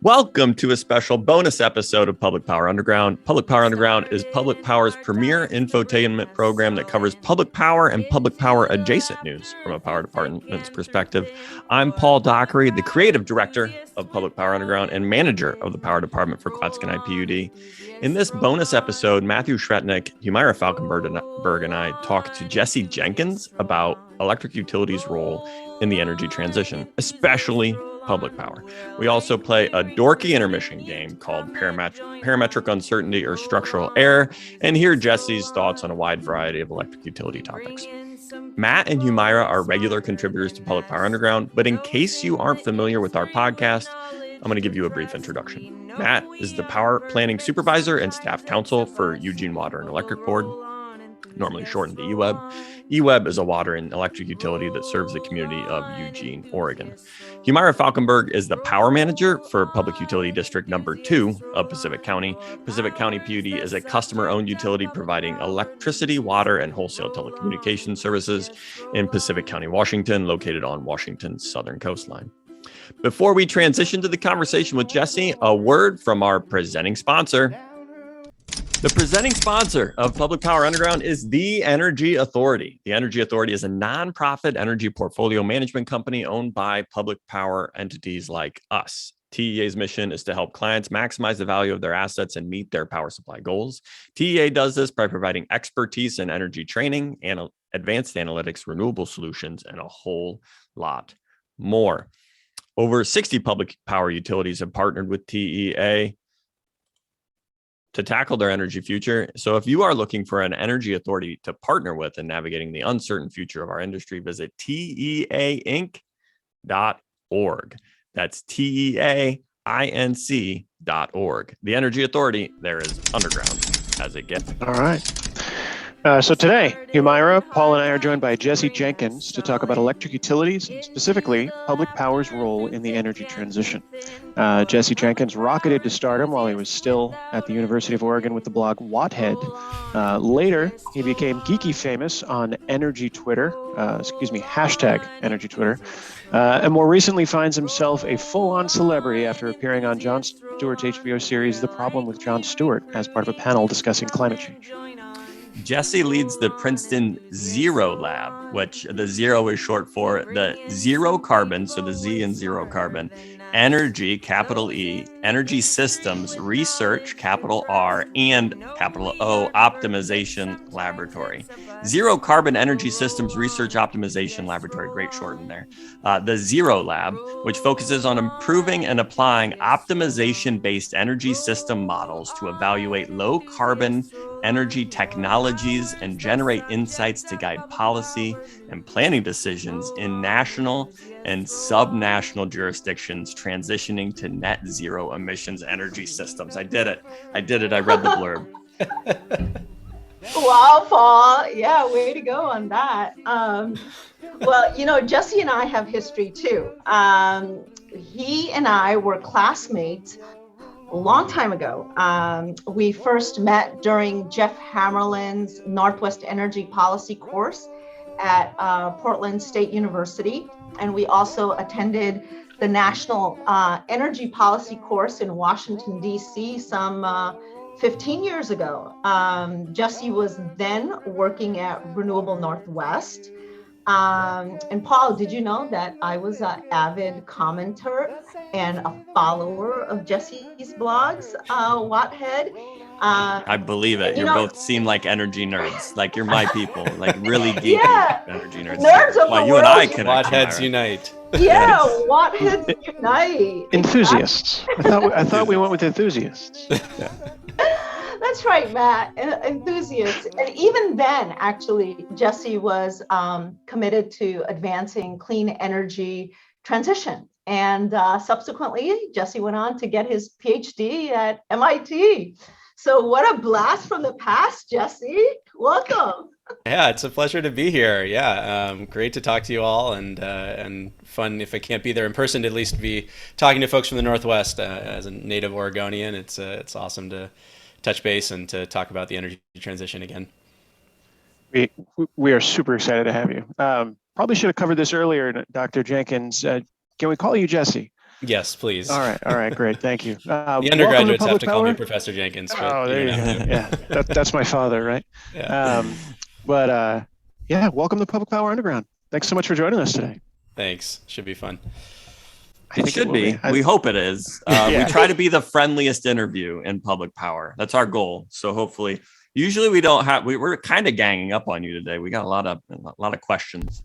Welcome to a special bonus episode of Public Power Underground. Public Power Underground is Public Power's premier infotainment program that covers public power and public power adjacent news from a power department's perspective. I'm Paul Dockery, the creative director of Public Power Underground and manager of the power department for Clatskanie PUD. In this bonus episode, Matthew Shretnick, Humaira Falkenberg, and I talk to Jesse Jenkins about electric utilities' role in the energy transition, especially public power. We also play a dorky intermission game called Parametric Uncertainty or Structural Error, and hear Jesse's thoughts on a wide variety of electric utility topics. Matt and Humaira are regular contributors to Public Power Underground, but in case you aren't familiar with our podcast, I'm going to give you a brief introduction. Matt is the Power Planning Supervisor and Staff Counsel for Eugene Water and Electric Board, normally shortened to EWEB. EWEB is a water and electric utility that serves the community of Eugene, Oregon. Humaira Falkenberg is the Power Manager for Public Utility District Number 2 of Pacific County. Pacific County PUD is a customer-owned utility providing electricity, water, and wholesale telecommunications services in Pacific County, Washington, located on Washington's southern coastline. Before we transition to the conversation with Jesse, a word from our presenting sponsor. The presenting sponsor of Public Power Underground is the Energy Authority. The Energy Authority is a nonprofit energy portfolio management company owned by public power entities like us. TEA's mission is to help clients maximize the value of their assets and meet their power supply goals. TEA does this by providing expertise in energy training, and advanced analytics, renewable solutions, and a whole lot more. Over 60 public power utilities have partnered with TEA to tackle their energy future. So if you are looking for an energy authority to partner with in navigating the uncertain future of our industry, visit teainc.org. That's teainc.org. The Energy Authority, there is underground as it gets. All right. So today, Humaira, Paul, and I are joined by Jesse Jenkins to talk about electric utilities, and specifically public power's role in the energy transition. Jesse Jenkins rocketed to stardom while he was still at the University of Oregon with the blog Wathead. Later, he became geeky famous on Energy Twitter, hashtag Energy Twitter, and more recently finds himself a full-on celebrity after appearing on Jon Stewart's HBO series The Problem with Jon Stewart as part of a panel discussing climate change. Jesse leads the Princeton Zero Lab, which the zero is short for the zero carbon, so the Z in zero carbon, energy, capital E, energy systems research, capital R, and capital O, optimization laboratory. Zero Carbon Energy Systems Research Optimization Laboratory, great shorten there. The Zero Lab, which focuses on improving and applying optimization-based energy system models to evaluate low carbon energy technologies and generate insights to guide policy and planning decisions in national and subnational jurisdictions transitioning to net zero emissions energy systems. I did it. I read the blurb. Wow, Paul. Yeah, way to go on that. Well, Jesse and I have history too. He and I were classmates a long time ago. We first met during Jeff Hammerlin's Northwest Energy Policy course at Portland State University. And we also attended the National Energy Policy course in Washington, D.C. some 15 years ago. Jesse was then working at Renewable Northwest. And Paul, did you know that I was an avid commenter and a follower of Jesse's blogs, Wathead? I believe it. You both seem like energy nerds. Like you're my people. Like really geeky energy nerds. Nerds of the you world. And I can. Watheads unite. Yeah, Watheads unite. Enthusiasts. I thought we went with enthusiasts. Yeah. That's right, Matt. Enthusiasts. And even then, actually, Jesse was committed to advancing clean energy transition. And subsequently, Jesse went on to get his PhD at MIT. So what a blast from the past, Jesse. Welcome. Yeah, it's a pleasure to be here. Yeah, great to talk to you all, and fun if I can't be there in person to at least be talking to folks from the Northwest. As a native Oregonian, it's awesome to touch base and to talk about the energy transition again. We are super excited to have you. Probably should have covered this earlier, Dr. Jenkins. Can we call you Jesse? Yes, please. All right, great, thank you. The undergraduates have to call me Professor Jenkins. Oh, there you go. Yeah, that's my father, right? Yeah. Yeah, welcome to Public Power Underground. Thanks so much for joining us today. Thanks. Should be fun. It should be. We hope it is. We try to be the friendliest interview in public power. That's our goal. So hopefully, usually we don't have. We're kind of ganging up on you today. We got a lot of questions.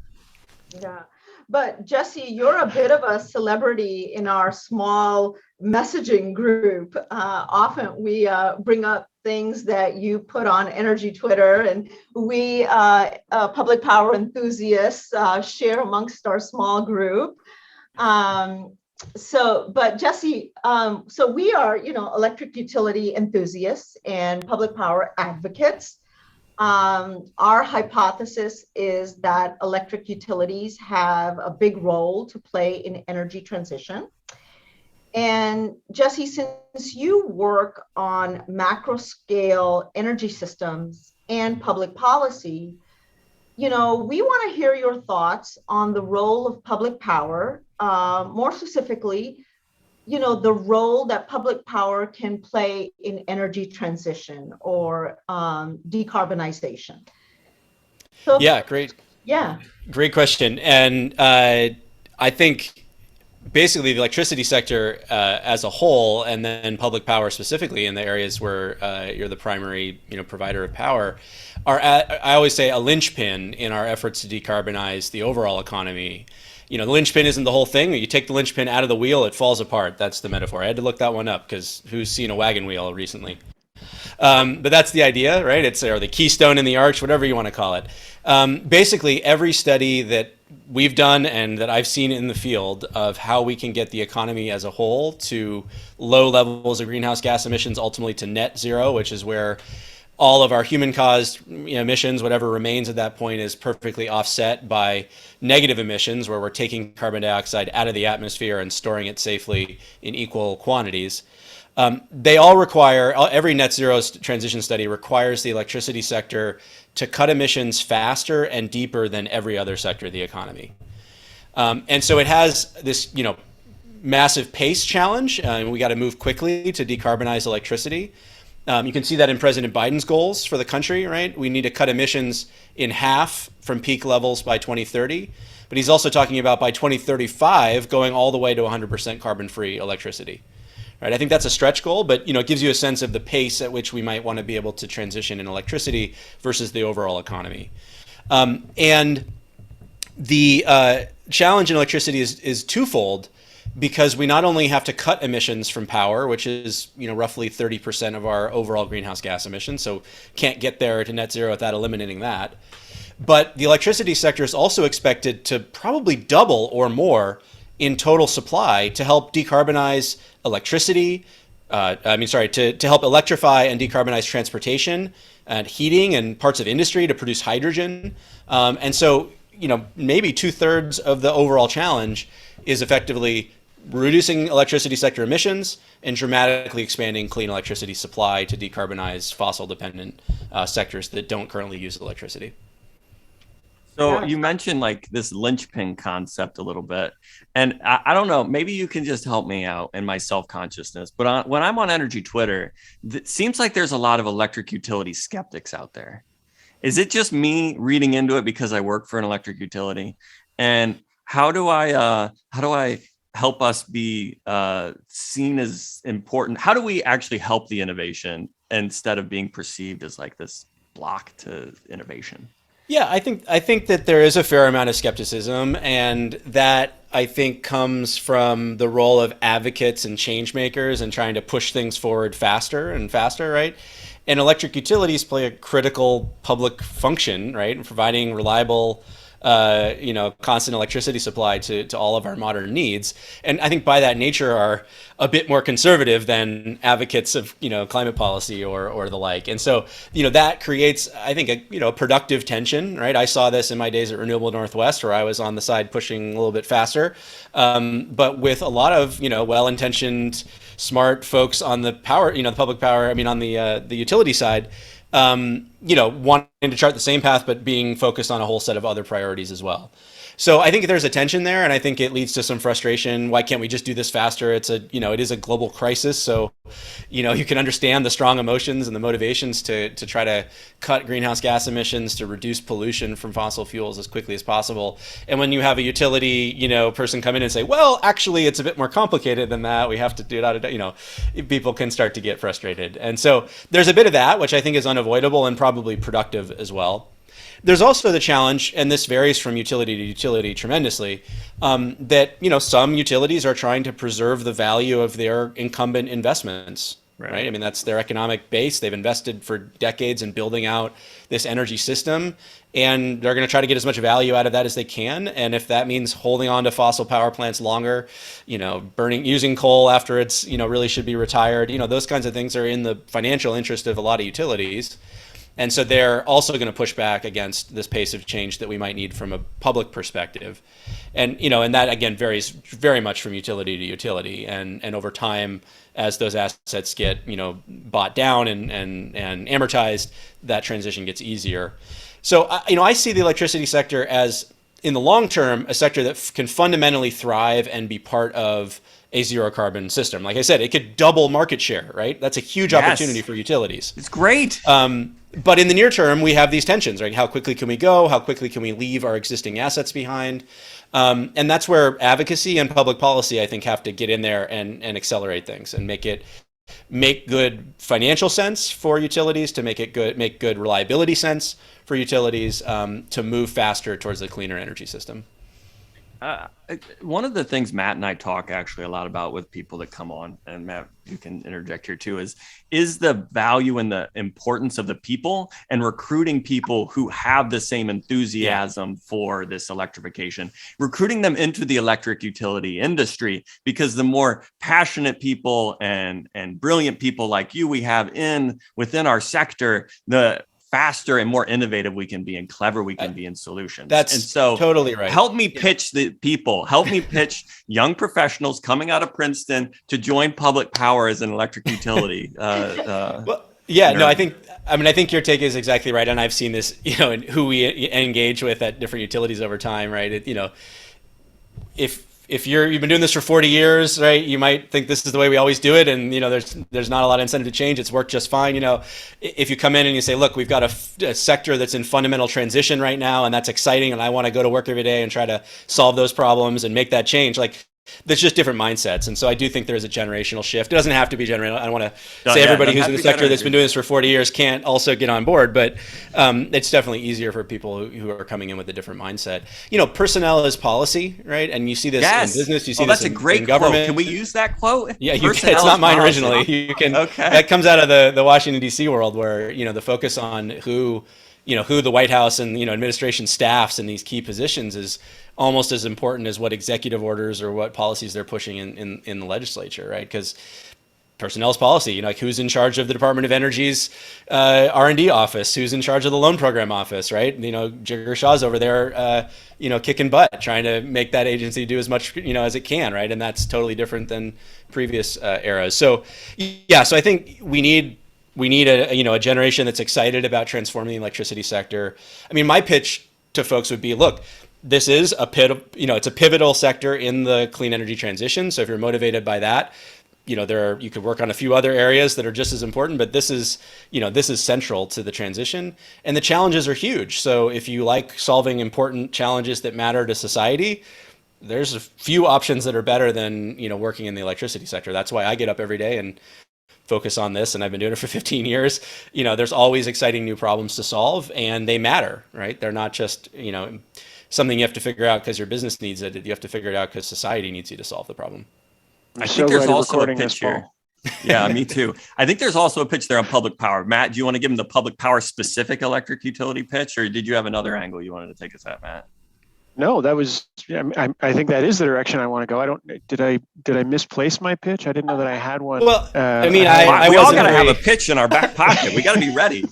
Yeah, but Jesse, you're a bit of a celebrity in our small messaging group. Often we bring up things that you put on Energy Twitter, and we public power enthusiasts share amongst our small group. But Jesse, so we are, electric utility enthusiasts and public power advocates. Our hypothesis is that electric utilities have a big role to play in energy transition. And Jesse, since you work on macro scale energy systems and public policy, we want to hear your thoughts on the role of public power, more specifically, the role that public power can play in energy transition or decarbonization. So, yeah, great. Yeah. Great question. And I think basically the electricity sector as a whole, and then public power specifically in the areas where you're the primary provider of power, are I always say a linchpin in our efforts to decarbonize the overall economy. The linchpin isn't the whole thing. You take the linchpin out of the wheel, it falls apart. That's the metaphor. I had to look that one up because who's seen a wagon wheel recently? But that's the idea, right? It's or the keystone in the arch, whatever you want to call it. Basically, every study that we've done and that I've seen in the field of how we can get the economy as a whole to low levels of greenhouse gas emissions, ultimately to net zero, which is where all of our human-caused emissions, whatever remains at that point, is perfectly offset by negative emissions, where we're taking carbon dioxide out of the atmosphere and storing it safely in equal quantities. They all require, every net zero transition study requires the electricity sector to cut emissions faster and deeper than every other sector of the economy. And so it has this, massive pace challenge. We got to move quickly to decarbonize electricity. You can see that in President Biden's goals for the country, right? We need to cut emissions in half from peak levels by 2030. But he's also talking about by 2035 going all the way to 100% carbon-free electricity. Right? I think that's a stretch goal, but it gives you a sense of the pace at which we might want to be able to transition in electricity versus the overall economy. And the challenge in electricity is twofold, because we not only have to cut emissions from power, which is roughly 30% of our overall greenhouse gas emissions, so can't get there to net zero without eliminating that. But the electricity sector is also expected to probably double or more in total supply to help decarbonize electricity, to help electrify and decarbonize transportation and heating and parts of industry to produce hydrogen. And so, maybe 2/3 of the overall challenge is effectively reducing electricity sector emissions and dramatically expanding clean electricity supply to decarbonize fossil-dependent sectors that don't currently use electricity. So you mentioned like this linchpin concept a little bit, and I don't know, maybe you can just help me out in my self-consciousness, but when I'm on Energy Twitter, it seems like there's a lot of electric utility skeptics out there. Is it just me reading into it because I work for an electric utility? And how do I help us be seen as important? How do we actually help the innovation instead of being perceived as like this block to innovation? Yeah, I think that there is a fair amount of skepticism, and that I think comes from the role of advocates and change makers and trying to push things forward faster and faster, right? And electric utilities play a critical public function, right, in providing reliable, constant electricity supply to all of our modern needs. And I think by that nature are a bit more conservative than advocates of, climate policy or the like. And so, that creates, I think, a productive tension, right? I saw this in my days at Renewable Northwest, where I was on the side pushing a little bit faster, but with a lot of, well-intentioned, smart folks on the power, the public power, on the utility side, wanting to chart the same path, but being focused on a whole set of other priorities as well. So I think there's a tension there, and I think it leads to some frustration. Why can't we just do this faster? It is a global crisis. So, you can understand the strong emotions and the motivations to try to cut greenhouse gas emissions, to reduce pollution from fossil fuels as quickly as possible. And when you have a utility, person come in and say, well, actually, it's a bit more complicated than that. We have to do it, people can start to get frustrated. And so there's a bit of that, which I think is unavoidable and probably productive as well. There's also the challenge, and this varies from utility to utility tremendously, that some utilities are trying to preserve the value of their incumbent investments. Right. I mean, that's their economic base. They've invested for decades in building out this energy system, and they're going to try to get as much value out of that as they can. And if that means holding on to fossil power plants longer, using coal after it's, really should be retired, those kinds of things are in the financial interest of a lot of utilities. And so they're also going to push back against this pace of change that we might need from a public perspective. And, and that, again, varies very much from utility to utility. And over time, as those assets get, bought down and amortized, that transition gets easier. So, I see the electricity sector as, in the long term, a sector that can fundamentally thrive and be part of a zero carbon system. Like I said, it could double market share, right? That's a huge opportunity for utilities. It's great. But in the near term, we have these tensions, right? How quickly can we go? How quickly can we leave our existing assets behind? And that's where advocacy and public policy, I think, have to get in there and accelerate things and make good financial sense for utilities, to make good reliability sense for utilities, to move faster towards a cleaner energy system. One of the things Matt and I talk actually a lot about with people that come on, and Matt, you can interject here too, is the value and the importance of the people and recruiting people who have the same enthusiasm for this electrification, recruiting them into the electric utility industry, because the more passionate people and brilliant people like you we have within our sector, the faster and more innovative we can be and clever we can be in solutions. And so totally right. Help me pitch the people, help me pitch young professionals coming out of Princeton to join Public Power as an electric utility. I think your take is exactly right. And I've seen this, in who we engage with at different utilities over time, right? If you've been doing this for 40 years, right, you might think this is the way we always do it, and there's not a lot of incentive to change. It's worked just fine. If you come in and you say, look, we've got a sector that's in fundamental transition right now, and that's exciting, and I want to go to work every day and try to solve those problems and make that change, like, there's just different mindsets. And so I do think there's a generational shift. It doesn't have to be generational. I don't want to say everybody who's in the sector that's been doing this for 40 years can't also get on board, but it's definitely easier for people who are coming in with a different mindset. Personnel is policy, right? And you see this in business, you see this in government. Quote. Can we use that quote? Yeah, it's not mine originally. You can. Okay. That comes out of the Washington, D.C. world, where, the focus on who the White House and, administration staffs in these key positions is almost as important as what executive orders or what policies they're pushing in the legislature, right? Because personnel's policy, like who's in charge of the Department of Energy's R&D office, who's in charge of the loan program office, right? Jigger Shaw's over there, kicking butt, trying to make that agency do as much, as it can, right? And that's totally different than previous eras. So, so I think we need a generation that's excited about transforming the electricity sector. I mean, my pitch to folks would be, look, this is it's a pivotal sector in the clean energy transition. So if you're motivated by that, you could work on a few other areas that are just as important, but this is central to the transition, and the challenges are huge. So if you like solving important challenges that matter to society, there's a few options that are better than, working in the electricity sector. That's why I get up every day and focus on this, and I've been doing it for 15 years. There's always exciting new problems to solve, and they matter, right? They're not just, something you have to figure out because your business needs it. You have to figure it out because society needs you to solve the problem. I think there's also a pitch here. Yeah, me too. I think there's also a pitch there on public power. Matt, do you want to give them the public power specific electric utility pitch, or did you have another angle you wanted to take us at, Matt? No, that was. I think that is the direction I want to go. Did I misplace my pitch? I didn't know that I had one. Well, we all got to have a pitch in our back pocket. We got to be ready.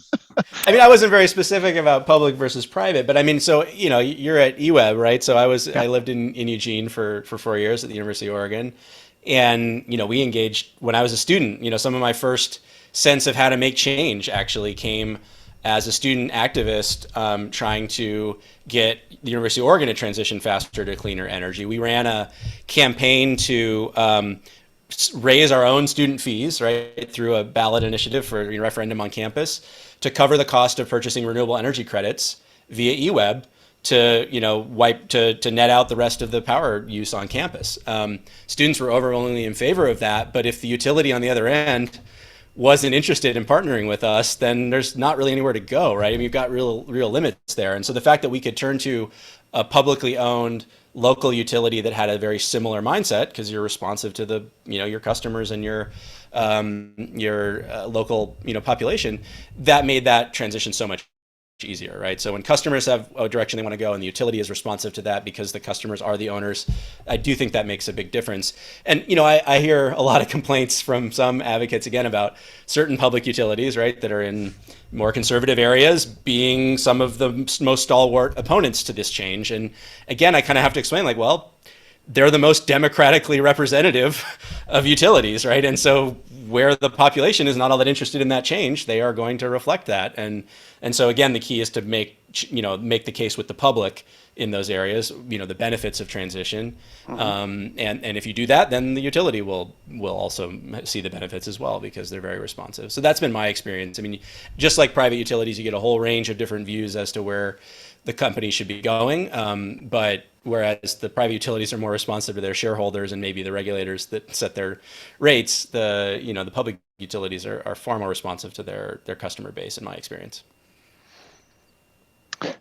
I wasn't very specific about public versus private, but you're at EWEB, right? So I lived in Eugene for 4 years at the University of Oregon, and we engaged when I was a student. Some of my first sense of how to make change actually came as a student activist trying to get the University of Oregon to transition faster to cleaner energy. We ran a campaign to raise our own student fees, right, through a ballot initiative for a referendum on campus to cover the cost of purchasing renewable energy credits via eWeb to to net out the rest of the power use on campus. Students were overwhelmingly in favor of that, but if the utility on the other end wasn't interested in partnering with us, then there's not really anywhere to go, right? I mean, you've got real limits there. And so the fact that we could turn to a publicly owned local utility that had a very similar mindset, because you're responsive to the your customers and your local population, that made that transition so much easier, right? So when customers have a direction they want to go and the utility is responsive to that because the customers are the owners, I do think that makes a big difference. And I hear a lot of complaints from some advocates again about certain public utilities, right, that are in more conservative areas being some of the most stalwart opponents to this change. And again, I kind of have to explain, like, well, they're the most democratically representative of utilities, right? And so where the population is not all that interested in that change, they are going to reflect that. And so again, the key is to make the case with the public in those areas, the benefits of transition. And if you do that, then the utility will also see the benefits as well because they're very responsive. So that's been my experience. I mean, just like private utilities, you get a whole range of different views as to where the company should be going. But whereas the private utilities are more responsive to their shareholders and maybe the regulators that set their rates, the public utilities are far more responsive to their customer base, in my experience.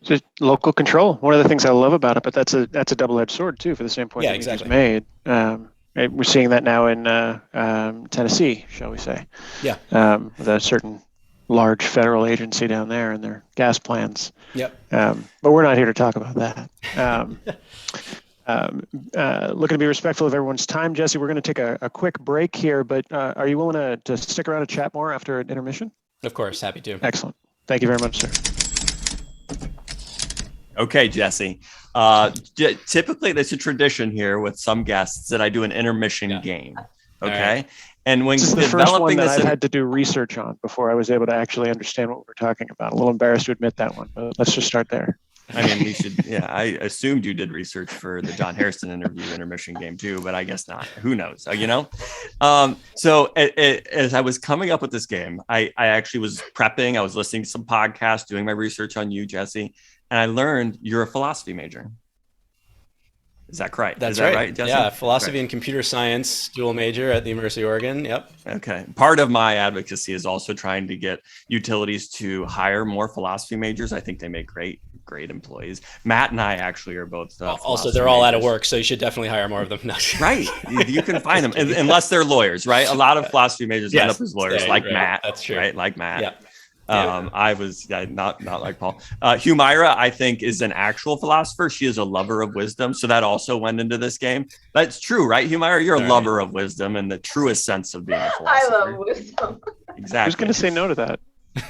Just local control. One of the things I love about it, but that's a double-edged sword too, for the same point that you just made. We're seeing that now in Tennessee, shall we say? Yeah. With a certain large federal agency down there and their gas plans. Yep. But we're not here to talk about that. Looking to be respectful of everyone's time, Jesse. We're going to take a quick break here, but are you willing to stick around and chat more after an intermission? Of course, happy to. Excellent. Thank you very much, sir. Okay, Jesse. Typically, there's a tradition here with some guests that I do an intermission game. Okay. Right. And when this is the first one that I've had to do research on before I was able to actually understand what we're talking about. A little embarrassed to admit that one, but let's just start there. I mean, we should. Yeah, I assumed you did research for the John Harrison intermission game too, but I guess not. Who knows? So as I was coming up with this game, I actually was prepping. I was listening to some podcasts, doing my research on you, Jesse, and I learned you're a philosophy major. Is that correct? That's right, Jesse? Yeah, philosophy and computer science dual major at the University of Oregon. Yep. Okay. Part of my advocacy is also trying to get utilities to hire more philosophy majors. I think they make great employees. Matt and I actually are both. Also, they're all out of work, so you should definitely hire more of them. Right. You can find them unless they're lawyers, right? A lot of philosophy majors end up as lawyers, like Matt. That's true. Right, like Matt. Yeah. I was not like Paul. Humaira, I think, is an actual philosopher. She is a lover of wisdom. So that also went into this game. That's true, right, Humaira? You're a lover of wisdom in the truest sense of being a philosopher. I love wisdom. Exactly. Who's going to say no to that?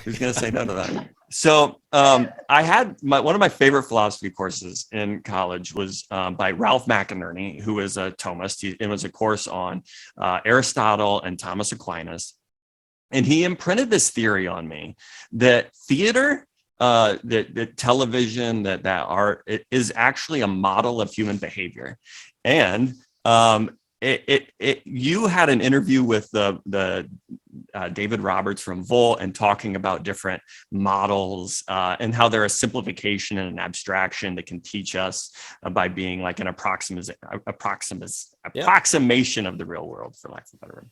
Who's going to say no to that? So I had one of my favorite philosophy courses in college was by Ralph McInerney, who is a Thomist. It was a course on Aristotle and Thomas Aquinas. And he imprinted this theory on me that theater, that television, that art is actually a model of human behavior. And you had an interview with the David Roberts from Volt and talking about different models and how they're a simplification and an abstraction that can teach us by being like an approximation of the real world, for lack of a better word.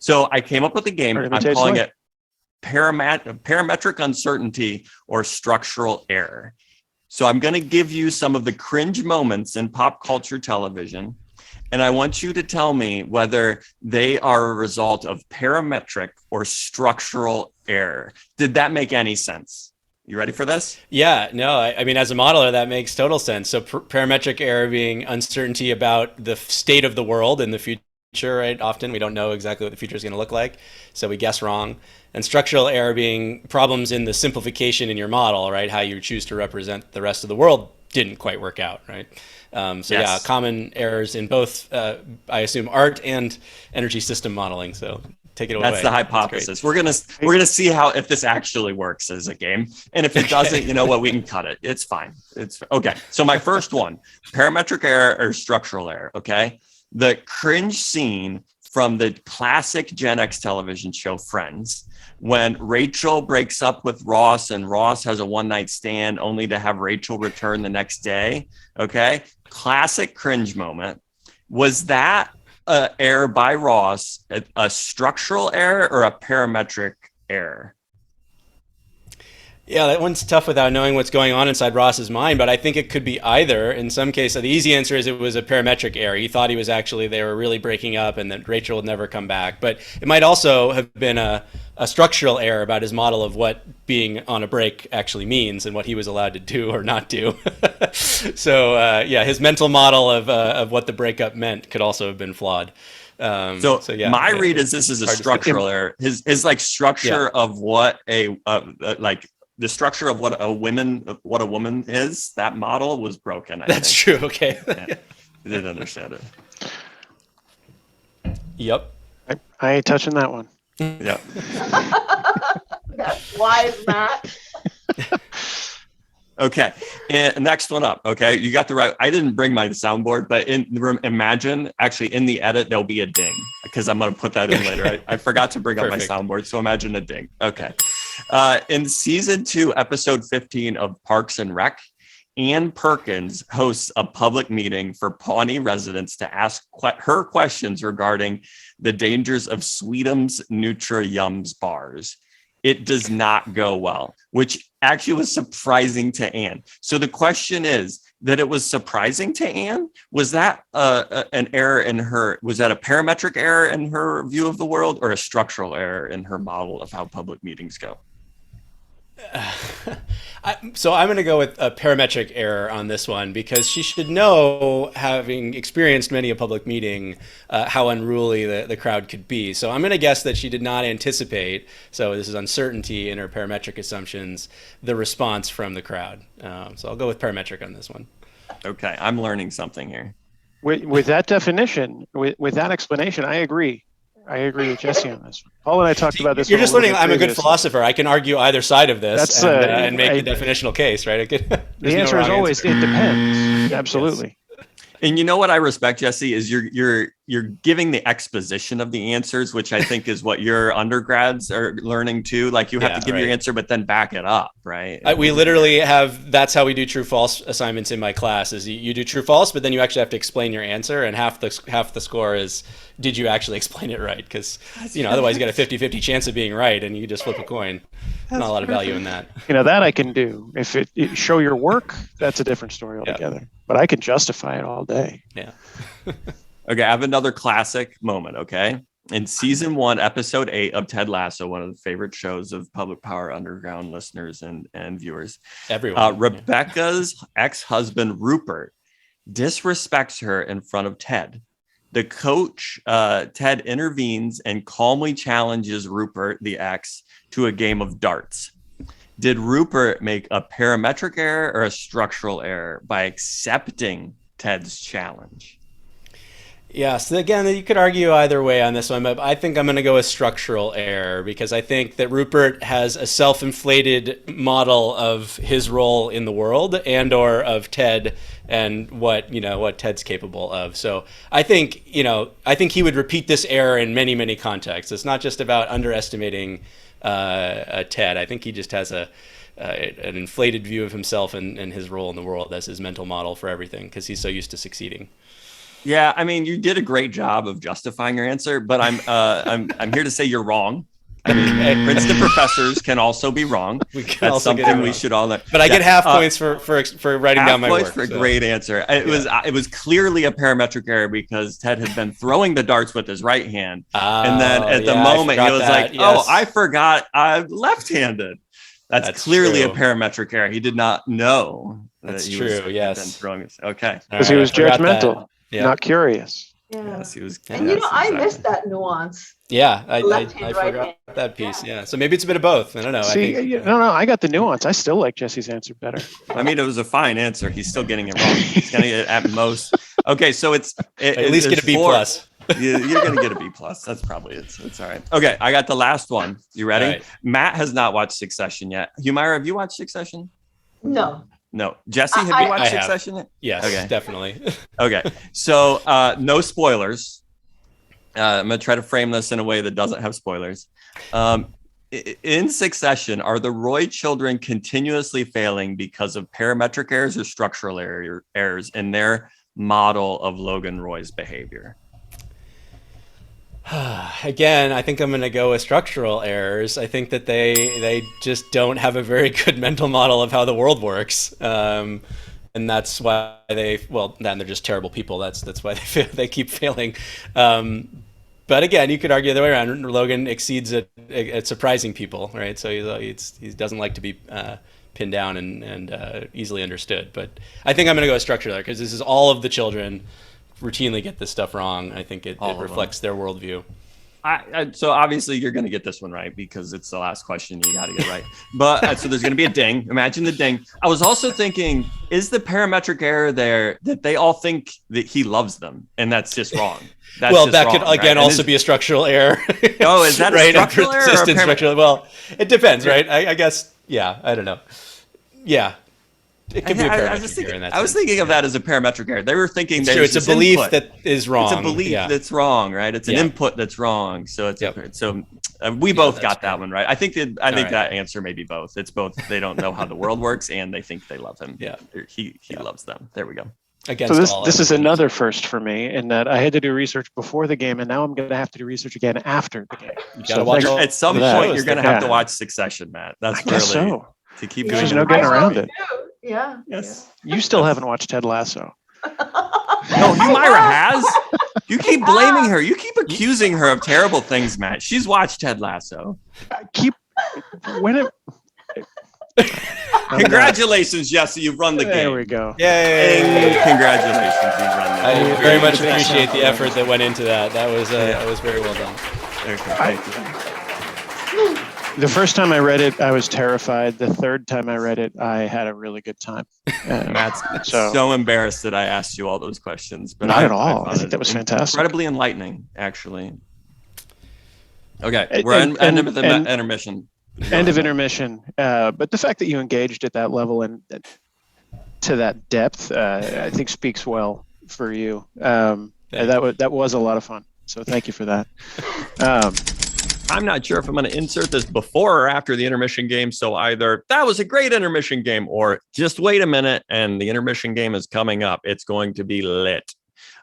So I came up with a game. I'm calling it parametric uncertainty or structural error. So I'm going to give you some of the cringe moments in pop culture television, and I want you to tell me whether they are a result of parametric or structural error. Did that make any sense? You ready for this? Yeah, no, I mean, as a modeler, that makes total sense. So parametric error being uncertainty about the state of the world in the future. Right? Often we don't know exactly what the future is going to look like, so we guess wrong. And structural error being problems in the simplification in your model, right? How you choose to represent the rest of the world didn't quite work out, right? Common errors in both, I assume, art and energy system modeling. So take it away. That's the hypothesis. We're gonna see if this actually works as a game, and if it doesn't, you know what, we can cut it. It's fine. It's okay. So my first one, parametric error or structural error. Okay, the cringe scene from the classic GenX television show Friends, when Rachel breaks up with Ross and Ross has a one-night stand only to have Rachel return the next day. Okay, classic cringe moment. Was that error by Ross a structural error or a parametric error? Yeah, that one's tough without knowing what's going on inside Ross's mind, but I think it could be either. In some cases, the easy answer is it was a parametric error. He thought they were really breaking up and that Rachel would never come back. But it might also have been a structural error about his model of what being on a break actually means and what he was allowed to do or not do. So his mental model of what the breakup meant could also have been flawed. My read is this is a structural error. His structure of what the structure of what a woman is, that model was broken. That's true. Okay. I didn't understand it. Yep. I ain't touching that one. Yeah. That's wise, Matt. Okay. And next one up. Okay. You got the right. I didn't bring my soundboard, but imagine actually in the edit, there'll be a ding because I'm going to put that in later. I forgot to bring up my soundboard. So imagine a ding. Okay. In season 2, episode 15 of Parks and Rec, Ann Perkins hosts a public meeting for Pawnee residents to ask her questions regarding the dangers of Sweetums Nutri-Yums bars. It does not go well, which actually was surprising to Ann. So the question is that it was surprising to Ann. Was that an error in her? Was that a parametric error in her view of the world or a structural error in her model of how public meetings go? So I'm going to go with a parametric error on this one because she should know, having experienced many a public meeting, how unruly the crowd could be. So I'm going to guess that she did not anticipate, so this is uncertainty in her parametric assumptions, the response from the crowd. So I'll go with parametric on this one. Okay, I'm learning something here. With that definition, with that explanation, I agree. I agree with Jesse on this one. Paul and I talked about this. You're just learning I'm a good philosopher. I can argue either side of this and make the definitional case, right? The answer is always, it depends. Absolutely. Yes. And you know what I respect, Jesse, is you're giving the exposition of the answers, which I think is what your undergrads are learning too. Like you have to give your answer, but then back it up, right? We literally that's how we do true false assignments in my class. Is you do true false, but then you actually have to explain your answer, and half the score is did you actually explain it right? Because otherwise you got a 50-50 chance of being right, and you just flip a coin. Not a lot of value in that. That I can do. If it show your work, that's a different story altogether. Yeah. But I can justify it all day. Yeah. Okay, I have another classic moment. Okay, in season 1, episode 8 of Ted Lasso, one of the favorite shows of Public Power Underground listeners and viewers. Everyone. Rebecca's ex-husband Rupert disrespects her in front of Ted. The coach, Ted, intervenes and calmly challenges Rupert, the ex, to a game of darts. Did Rupert make a parametric error or a structural error by accepting Ted's challenge? Yeah, so again, you could argue either way on this one, but I think I'm going to go with structural error because I think that Rupert has a self-inflated model of his role in the world and or of Ted and what Ted's capable of. So I think he would repeat this error in many, many contexts. It's not just about underestimating Ted. I think he just has an inflated view of himself and his role in the world as his mental model for everything because he's so used to succeeding. Yeah, I mean, you did a great job of justifying your answer, but I'm here to say you're wrong. I mean, Princeton professors can also be wrong. That's something we should all know. But I get half points for writing down my work. Half points for a great answer. It was clearly a parametric error because Ted had been throwing the darts with his right hand, and then at the moment he was like, "Oh, I forgot I'm left-handed." That's clearly true. A parametric error. He did not know that's that he true. was been throwing it. Okay, because he was judgmental. Yeah. Not curious. Yeah. Yes, he was. And I missed that nuance. Yeah, I forgot that piece. Yeah, so maybe it's a bit of both. I don't know. See, no, I got the nuance. I still like Jesse's answer better. I mean, it was a fine answer. He's still getting it wrong. He's getting it at most. Okay, so at least get a B plus. You're going to get a B plus. That's probably it. It's all right. Okay. I got the last one. You ready? Right. Matt has not watched Succession yet. Humaira, have you watched Succession? No. No. Jesse, have you watched I Succession yet? Yes, okay. Definitely. Okay. So no spoilers. I'm going to try to frame this in a way that doesn't have spoilers. In Succession, are the Roy children continuously failing because of parametric errors or structural errors in their model of Logan Roy's behavior? Again, I think I'm going to go with structural errors. I think that they just don't have a very good mental model of how the world works, and that's why then they're just terrible people. That's why they keep failing. But again, you could argue the other way around. Logan exceeds at surprising people, right? So he doesn't like to be pinned down and easily understood. But I think I'm going to go with structure there because this is all of the children routinely get this stuff wrong. I think it reflects their worldview. So obviously you're going to get this one right because it's the last question you got to get right. But so there's going to be a ding. Imagine the ding. I was also thinking, is the parametric error there that they all think that he loves them and that's just wrong? That could again also be a structural error. Oh, is that a structural error? Or structural? Well, it depends, right? I guess. Yeah, I don't know. Yeah. It could be a parametric error in that sense. I was thinking of that as a parametric error. They were thinking it's a belief that is wrong. It's a belief that's wrong, right? It's an input that's wrong. So we both got that one right. I think that answer may be both. It's both. They don't know how the world works, and they think they love him. Yeah, he loves them. There we go. So this is another first for me in that I had to do research before the game, and now I'm going to have to do research again after the game. You got to watch at some point. You're going to have to watch Succession, Matt. That's really to keep going. There's no getting around it. Yeah. Yes. You still haven't watched Ted Lasso. No, Humaira has. You keep blaming her. You keep accusing her of terrible things, Matt. She's watched Ted Lasso. Congratulations, Jesse. You've run the game. There we go. Yay. Congratulations. You've run the game. I very much appreciate the effort that went into that. That was very well done. Okay, thank you. The first time I read it, I was terrified. The third time I read it, I had a really good time. Matt's so embarrassed that I asked you all those questions. But not at all. I think that was fantastic. Incredibly enlightening, actually. Okay, we're ending with the intermission. End of intermission. But the fact that you engaged at that level and to that depth, I think speaks well for you. That was a lot of fun. So thank you for that. I'm not sure if I'm going to insert this before or after the intermission game. So either that was a great intermission game or just wait a minute and the intermission game is coming up. It's going to be lit.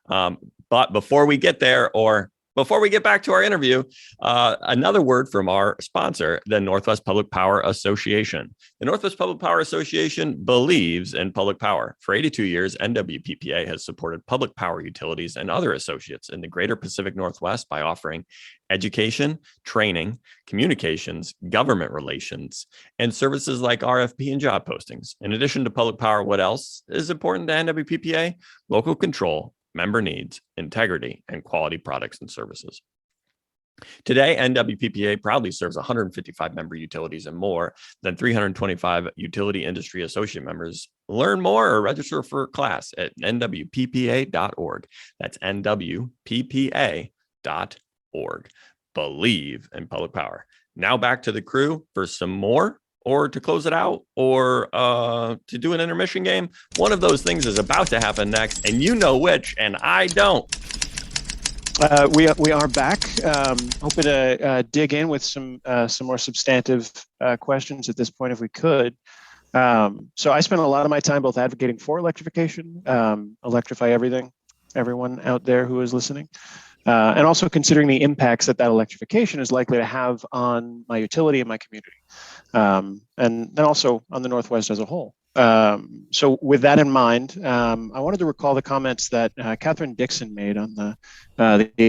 But before we get there or before we get back to our interview, another word from our sponsor, the Northwest Public Power Association. The Northwest Public Power Association believes in public power. For 82 years, NWPPA has supported public power utilities and other associates in the greater Pacific Northwest by offering education, training, communications, government relations, and services like RFP and job postings. In addition to public power, what else is important to NWPPA? Local control, member needs, integrity, and quality products and services. Today, NWPPA proudly serves 155 member utilities and more than 325 utility industry associate members. Learn more or register for a class at nwppa.org. That's nwppa.org. Believe in public power. Now back to the crew for some more, or to close it out, or to do an intermission game. One of those things is about to happen next, and you know which, and I don't. We are back. Hoping to dig in with some more substantive questions at this point, if we could. So I spent a lot of my time both advocating for electrification, electrify everyone out there who is listening, and also considering the impacts that electrification is likely to have on my utility and my community, and then also on the Northwest as a whole. So with that in mind, I wanted to recall the comments that Catherine Dixon made on the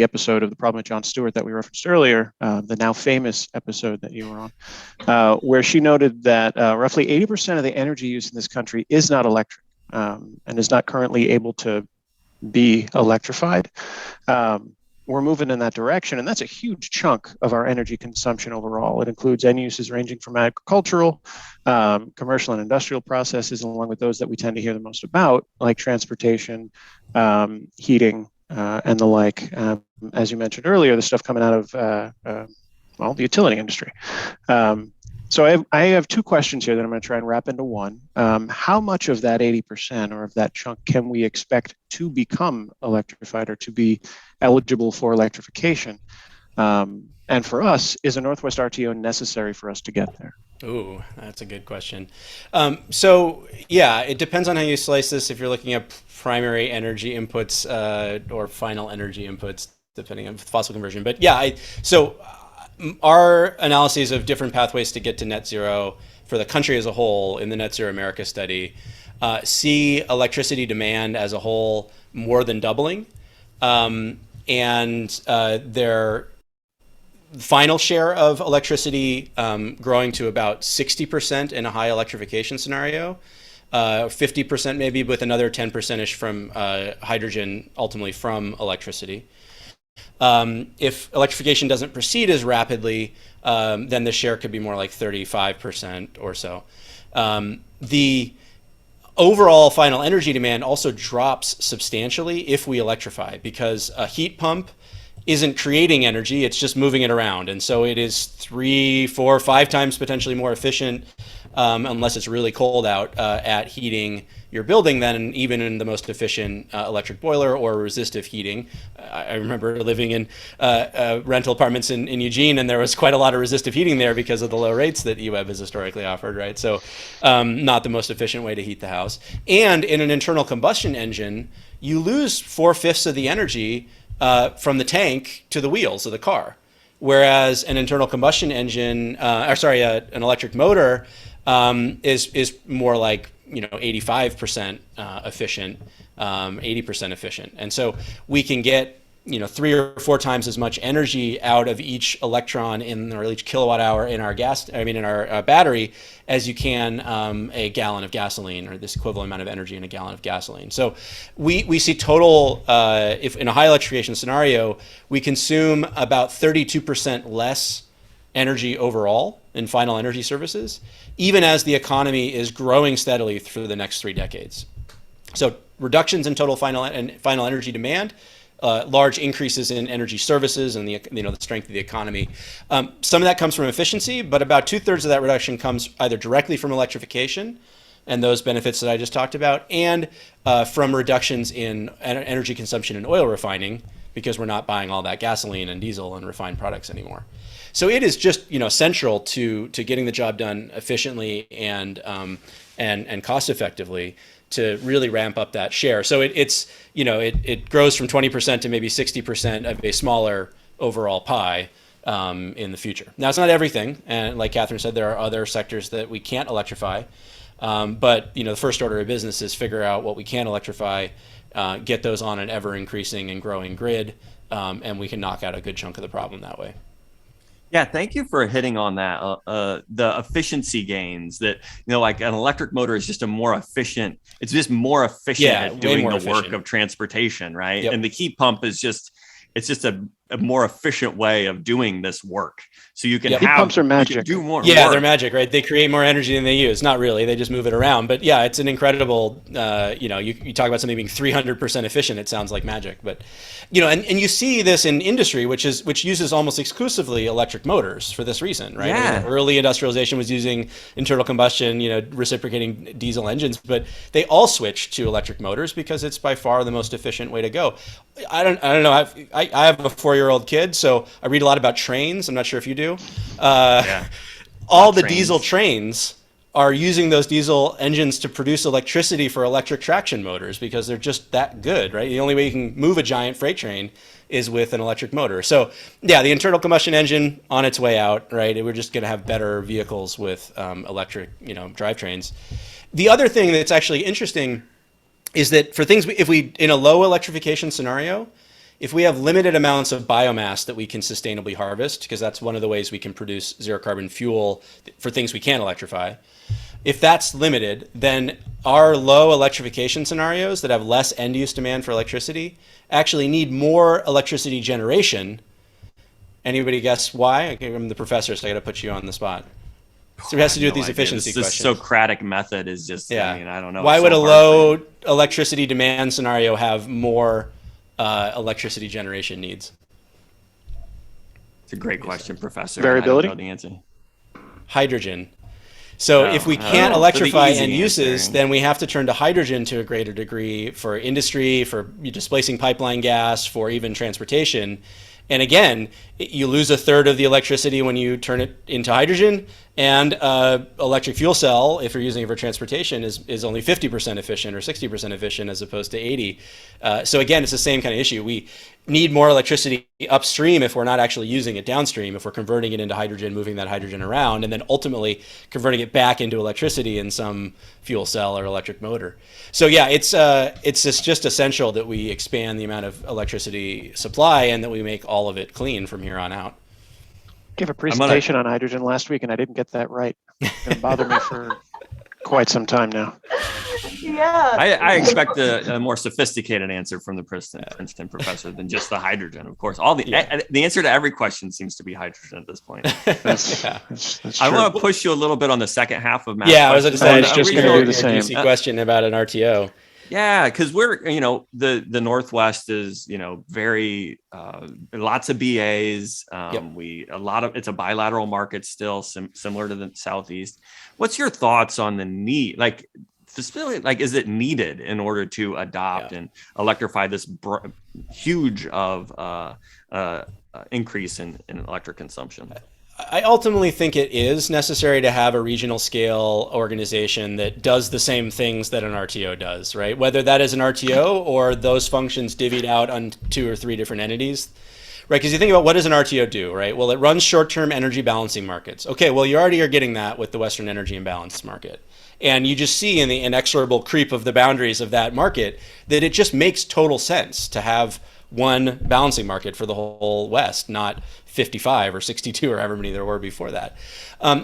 episode of The Problem with Jon Stewart that we referenced earlier, the now famous episode that you were on, where she noted that roughly 80% of the energy used in this country is not electric, and is not currently able to be electrified. We're moving in that direction, and that's a huge chunk of our energy consumption overall. It includes end uses ranging from agricultural, commercial and industrial processes, along with those that we tend to hear the most about, like transportation, heating, and the like. as you mentioned earlier, the stuff coming out of the utility industry. So I have two questions here that I'm going to try and wrap into one. How much of that 80% or of that chunk can we expect to become electrified or to be eligible for electrification? And for us, is a Northwest RTO necessary for us to get there? Ooh, that's a good question. So yeah, it depends on how you slice this. If you're looking at primary energy inputs or final energy inputs, depending on fossil conversion. But yeah, our analyses of different pathways to get to net zero for the country as a whole in the Net Zero America study see electricity demand as a whole more than doubling, and their final share of electricity growing to about 60% in a high electrification scenario, 50% maybe, with another 10%ish from hydrogen, ultimately from electricity. If electrification doesn't proceed as rapidly, then the share could be more like 35% or so. The overall final energy demand also drops substantially if we electrify, because a heat pump isn't creating energy, it's just moving it around. And so it is 3, 4, 5 times potentially more efficient, unless it's really cold out, at heating your building than even in the most efficient electric boiler or resistive heating. I remember living in rental apartments in Eugene, and there was quite a lot of resistive heating there because of the low rates that EWEB has historically offered, right? So not the most efficient way to heat the house. And in an internal combustion engine, you lose 4/5 of the energy from the tank to the wheels of the car. Whereas an internal combustion engine, an electric motor is more like 85% efficient, 80% efficient, and so we can get 3 or 4 times as much energy out of each electron or each kilowatt hour in our battery as you can a gallon of gasoline, or this equivalent amount of energy in a gallon of gasoline. So we see total, if in a high electrification scenario, we consume about 32% less energy overall in final energy services, even as the economy is growing steadily through the next 3 decades. So reductions in total final energy demand, large increases in energy services and the strength of the economy. Some of that comes from efficiency, but about 2/3 of that reduction comes either directly from electrification and those benefits that I just talked about, and from reductions in energy consumption in oil refining, because we're not buying all that gasoline and diesel and refined products anymore. So it is just central to getting the job done efficiently and cost effectively to really ramp up that share. So it grows from 20% to maybe 60% of a smaller overall pie in the future. Now, it's not everything, and like Catherine said, there are other sectors that we can't electrify. But the first order of business is figure out what we can electrify, get those on an ever increasing and growing grid, and we can knock out a good chunk of the problem that way. Yeah, thank you for hitting on that. The efficiency gains that, like an electric motor is just it's just more efficient at doing the work of transportation, right? Yep. And the heat pump is just a more efficient way of doing this work. So you can heat pumps are magic. Do more. Yeah, work. They're magic, right? They create more energy than they use. Not really. They just move it around. But yeah, it's an incredible. You talk about something being 300% efficient. It sounds like magic, but and you see this in industry, which uses almost exclusively electric motors for this reason, right? Yeah. I mean, early industrialization was using internal combustion, reciprocating diesel engines, but they all switched to electric motors because it's by far the most efficient way to go. I don't know. I have a 4-year-old kid, so I read a lot about trains. I'm not sure if you do. All the diesel trains are using those diesel engines to produce electricity for electric traction motors because they're just that good, right? The only way you can move a giant freight train is with an electric motor. So yeah, the internal combustion engine on its way out, right? We're just going to have better vehicles with electric, drivetrains. The other thing that's actually interesting is that for things, if we in a low electrification scenario, if we have limited amounts of biomass that we can sustainably harvest, because that's one of the ways we can produce zero carbon fuel for things we can't electrify, if that's limited, then our low electrification scenarios that have less end use demand for electricity actually need more electricity generation. Anybody guess why? I'm the professor, so I got to put you on the spot. So it has to do with these efficiency questions. The Socratic method is just, I don't know. Why would a low electricity demand scenario have more electricity generation needs? It's a great question, Professor. Variability? I don't know the answer. Hydrogen. So if we can't electrify end uses, answer. then we have to turn to hydrogen to a greater degree for industry, for displacing pipeline gas, for even transportation. And again, you lose a third of the electricity when you turn it into hydrogen, and electric fuel cell, if you're using it for transportation, is only 50% efficient or 60% efficient as opposed to 80. So again, it's the same kind of issue. We need more electricity upstream if we're not actually using it downstream, if we're converting it into hydrogen, moving that hydrogen around, and then ultimately converting it back into electricity in some fuel cell or electric motor. So yeah, it's just essential that we expand the amount of electricity supply and that we make all of it clean from here on out. I gave a presentation on hydrogen last week and I didn't get that right. It's going to bother me for quite some time now. Yeah. I expect a more sophisticated answer from the Princeton professor than just the hydrogen. Of course, the answer to every question seems to be hydrogen at this point. That's I true. want to push you a little bit on the second half of Matt's Yeah, I was going to say, I was just going to do the same. juicy question about an RTO. Yeah, because we're, the Northwest is, very lots of BAs. It's a bilateral market still, similar to the Southeast. What's your thoughts on the need? Like, is it needed in order to adopt and electrify this huge of increase in electric consumption? I ultimately think it is necessary to have a regional scale organization that does the same things that an RTO does, right? Whether that is an RTO or those functions divvied out on 2 or 3 different entities, right? Because you think about what does an RTO do, right? Well, it runs short-term energy balancing markets. Okay, well, you already are getting that with the Western Energy Imbalance Market. And you just see in the inexorable creep of the boundaries of that market that it just makes total sense to have one balancing market for the whole West, not 55 or 62 or however many there were before that.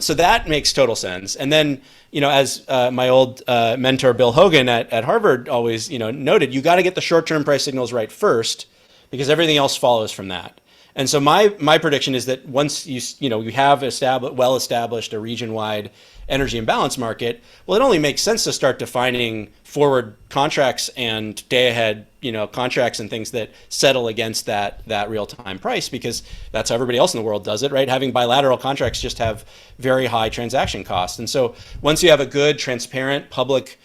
So that makes total sense. And then, as my old mentor Bill Hogan at Harvard always, noted, you got to get the short-term price signals right first, because everything else follows from that. And so my prediction is that once you have well-established a region-wide energy imbalance market, well, it only makes sense to start defining forward contracts and day-ahead contracts and things that settle against that real-time price, because that's how everybody else in the world does it, right? Having bilateral contracts just have very high transaction costs. And so once you have a good, transparent, public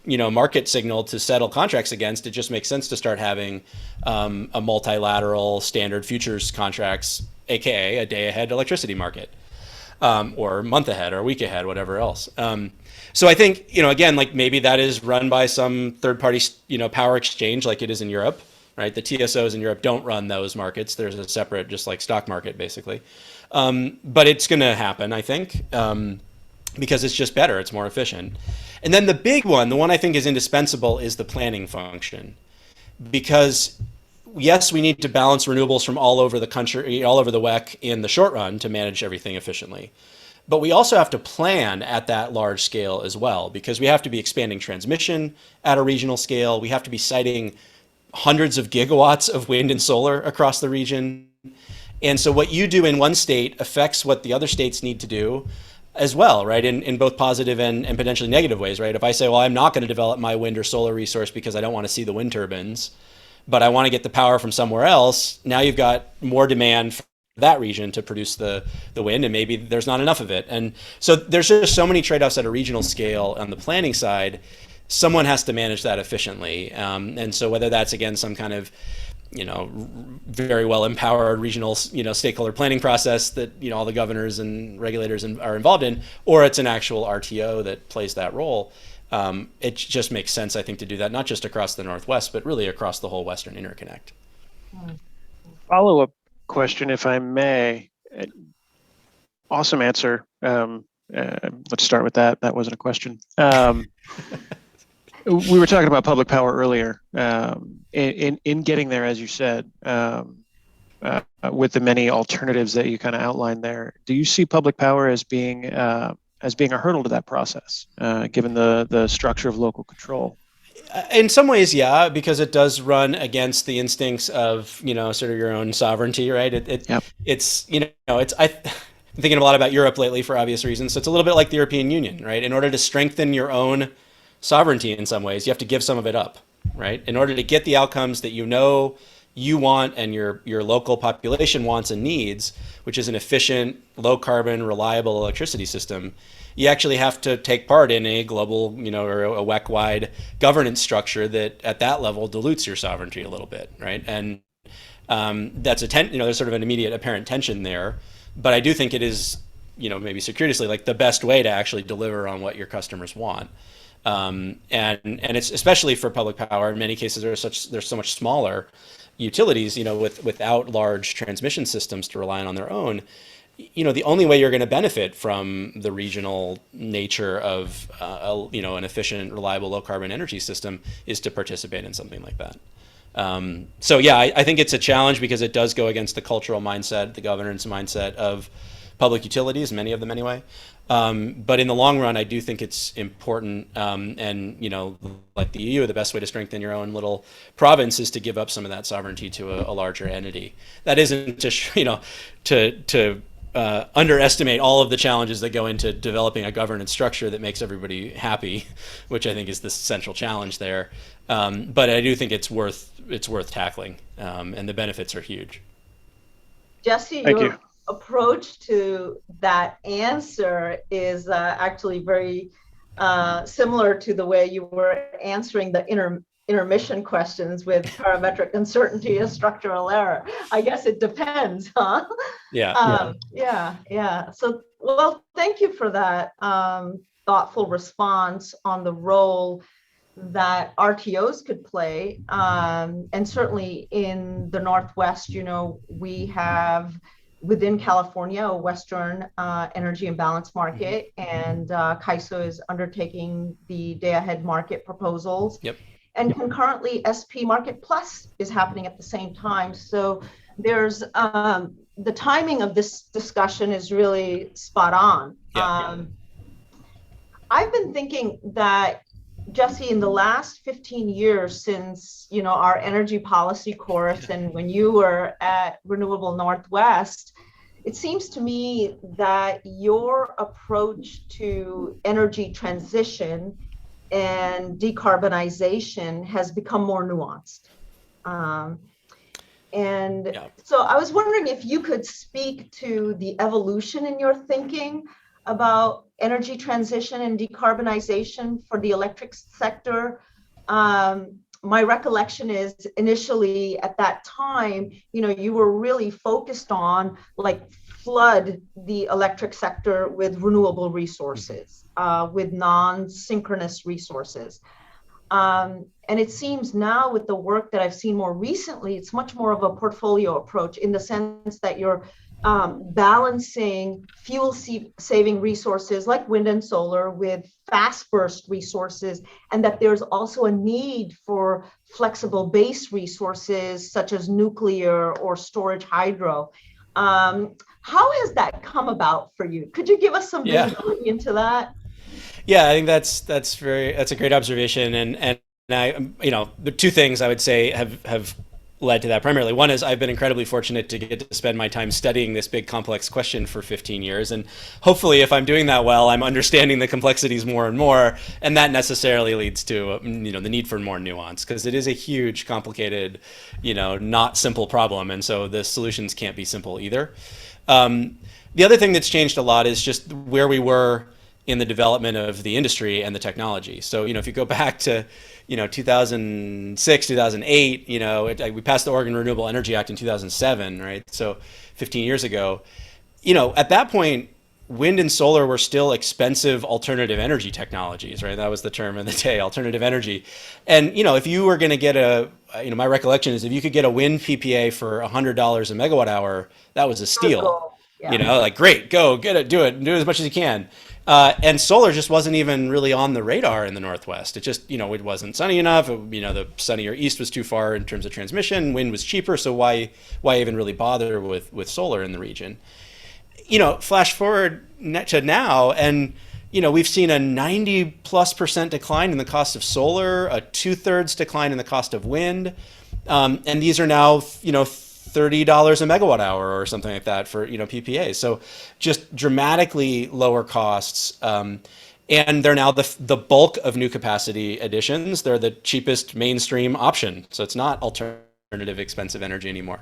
market signal to settle contracts against, it just makes sense to start having a multilateral standard futures contracts, aka a day-ahead electricity market. Or month ahead or week ahead, whatever else. So I think, again, like maybe that is run by some third party, power exchange like it is in Europe, right? The TSOs in Europe don't run those markets. There's a separate, just like stock market, basically. But it's going to happen, I think, because it's just better. It's more efficient. And then the big one, the one I think is indispensable, is the planning function. Because yes, we need to balance renewables from all over the country, all over the WEC in the short run to manage everything efficiently. But we also have to plan at that large scale as well, because we have to be expanding transmission at a regional scale. We have to be siting hundreds of gigawatts of wind and solar across the region. And so what you do in one state affects what the other states need to do as well, right? In both positive and potentially negative ways, right? If I say, well, I'm not going to develop my wind or solar resource because I don't want to see the wind turbines, but I want to get the power from somewhere else, now you've got more demand for that region to produce the wind, and maybe there's not enough of it. And so there's just so many trade-offs at a regional scale on the planning side. Someone has to manage that efficiently. And so whether that's, again, some kind of very well empowered regional stakeholder planning process that all the governors and regulators are involved in, or it's an actual RTO that plays that role, it just makes sense, I think, to do that, not just across the Northwest, but really across the whole Western interconnect. Follow-up question, if I may. Awesome answer. Let's start with that. That wasn't a question. We were talking about public power earlier. In getting there, as you said, with the many alternatives that you kind of outlined there, do you see public power as being a hurdle to that process, given the structure of local control? In some ways, yeah, because it does run against the instincts of sort of your own sovereignty, right? It's I'm thinking a lot about Europe lately for obvious reasons. So it's a little bit like the European Union, right? In order to strengthen your own sovereignty in some ways, you have to give some of it up, right? In order to get the outcomes that you want and your local population wants and needs, which is an efficient, low carbon, reliable electricity system, you actually have to take part in a global, or a WEC-wide governance structure that at that level dilutes your sovereignty a little bit, right? And that's there's sort of an immediate apparent tension there, but I do think it is, maybe circuitously, like the best way to actually deliver on what your customers want. And it's especially for public power. In many cases, they're so much smaller utilities, without large transmission systems to rely on their own. The only way you're going to benefit from the regional nature of an efficient, reliable, low carbon energy system is to participate in something like that. So yeah, I think it's a challenge because it does go against the cultural mindset, the governance mindset of public utilities, many of them anyway. But in the long run, I do think it's important. And like the EU, the best way to strengthen your own little province is to give up some of that sovereignty to a larger entity. That isn't to underestimate all of the challenges that go into developing a governance structure that makes everybody happy, which I think is the central challenge there. But I do think it's worth tackling, and the benefits are huge. Jesse, your approach to that answer is actually very similar to the way you were answering the intermission questions with parametric uncertainty and structural error. I guess it depends, huh? Yeah. So, well, thank you for that thoughtful response on the role that RTOs could play. And certainly in the Northwest, we have within California a Western energy imbalance market, and CAISO is undertaking the day-ahead market proposals. Yep. And concurrently, SP Market Plus is happening at the same time. So there's the timing of this discussion is really spot on. I've been thinking that, Jesse, in the last 15 years since, our energy policy course and when you were at Renewable Northwest, it seems to me that your approach to energy transition and decarbonization has become more nuanced. So I was wondering if you could speak to the evolution in your thinking about energy transition and decarbonization for the electric sector. My recollection is initially at that time, you were really focused on flood the electric sector with renewable resources, with non-synchronous resources. And it seems now with the work that I've seen more recently, it's much more of a portfolio approach in the sense that you're balancing fuel-saving resources like wind and solar with fast burst resources, and that there's also a need for flexible base resources such as nuclear or storage hydro. How has that come about for you? Could you give us some visibility into that? Yeah, I think that's a great observation, and I, the two things I would say have led to that primarily. One is I've been incredibly fortunate to get to spend my time studying this big complex question for 15 years, and hopefully if I'm doing that well, I'm understanding the complexities more and more, and that necessarily leads to the need for more nuance, because it is a huge, complicated, not simple problem, and so the solutions can't be simple either. The other thing that's changed a lot is just where we were in the development of the industry and the technology. So, if you go back to, 2006, 2008, we passed the Oregon Renewable Energy Act in 2007, right? So 15 years ago, at that point, wind and solar were still expensive alternative energy technologies, right? That was the term of the day, alternative energy. And, if you were going to get my recollection is if you could get a wind PPA for $100 a megawatt hour, that was a steal. Yeah. Great, go get it, do as much as you can. And solar just wasn't even really on the radar in the Northwest. It just, it wasn't sunny enough. The sunnier east was too far in terms of transmission. Wind was cheaper, so why even really bother with solar in the region? Flash forward to now, and we've seen a 90+% decline in the cost of solar, a 2/3 decline in the cost of wind, and these are now, $30 a megawatt hour or something like that for PPAs. So just dramatically lower costs, and they're now the bulk of new capacity additions. They're the cheapest mainstream option. So it's not alternative alternative expensive energy anymore.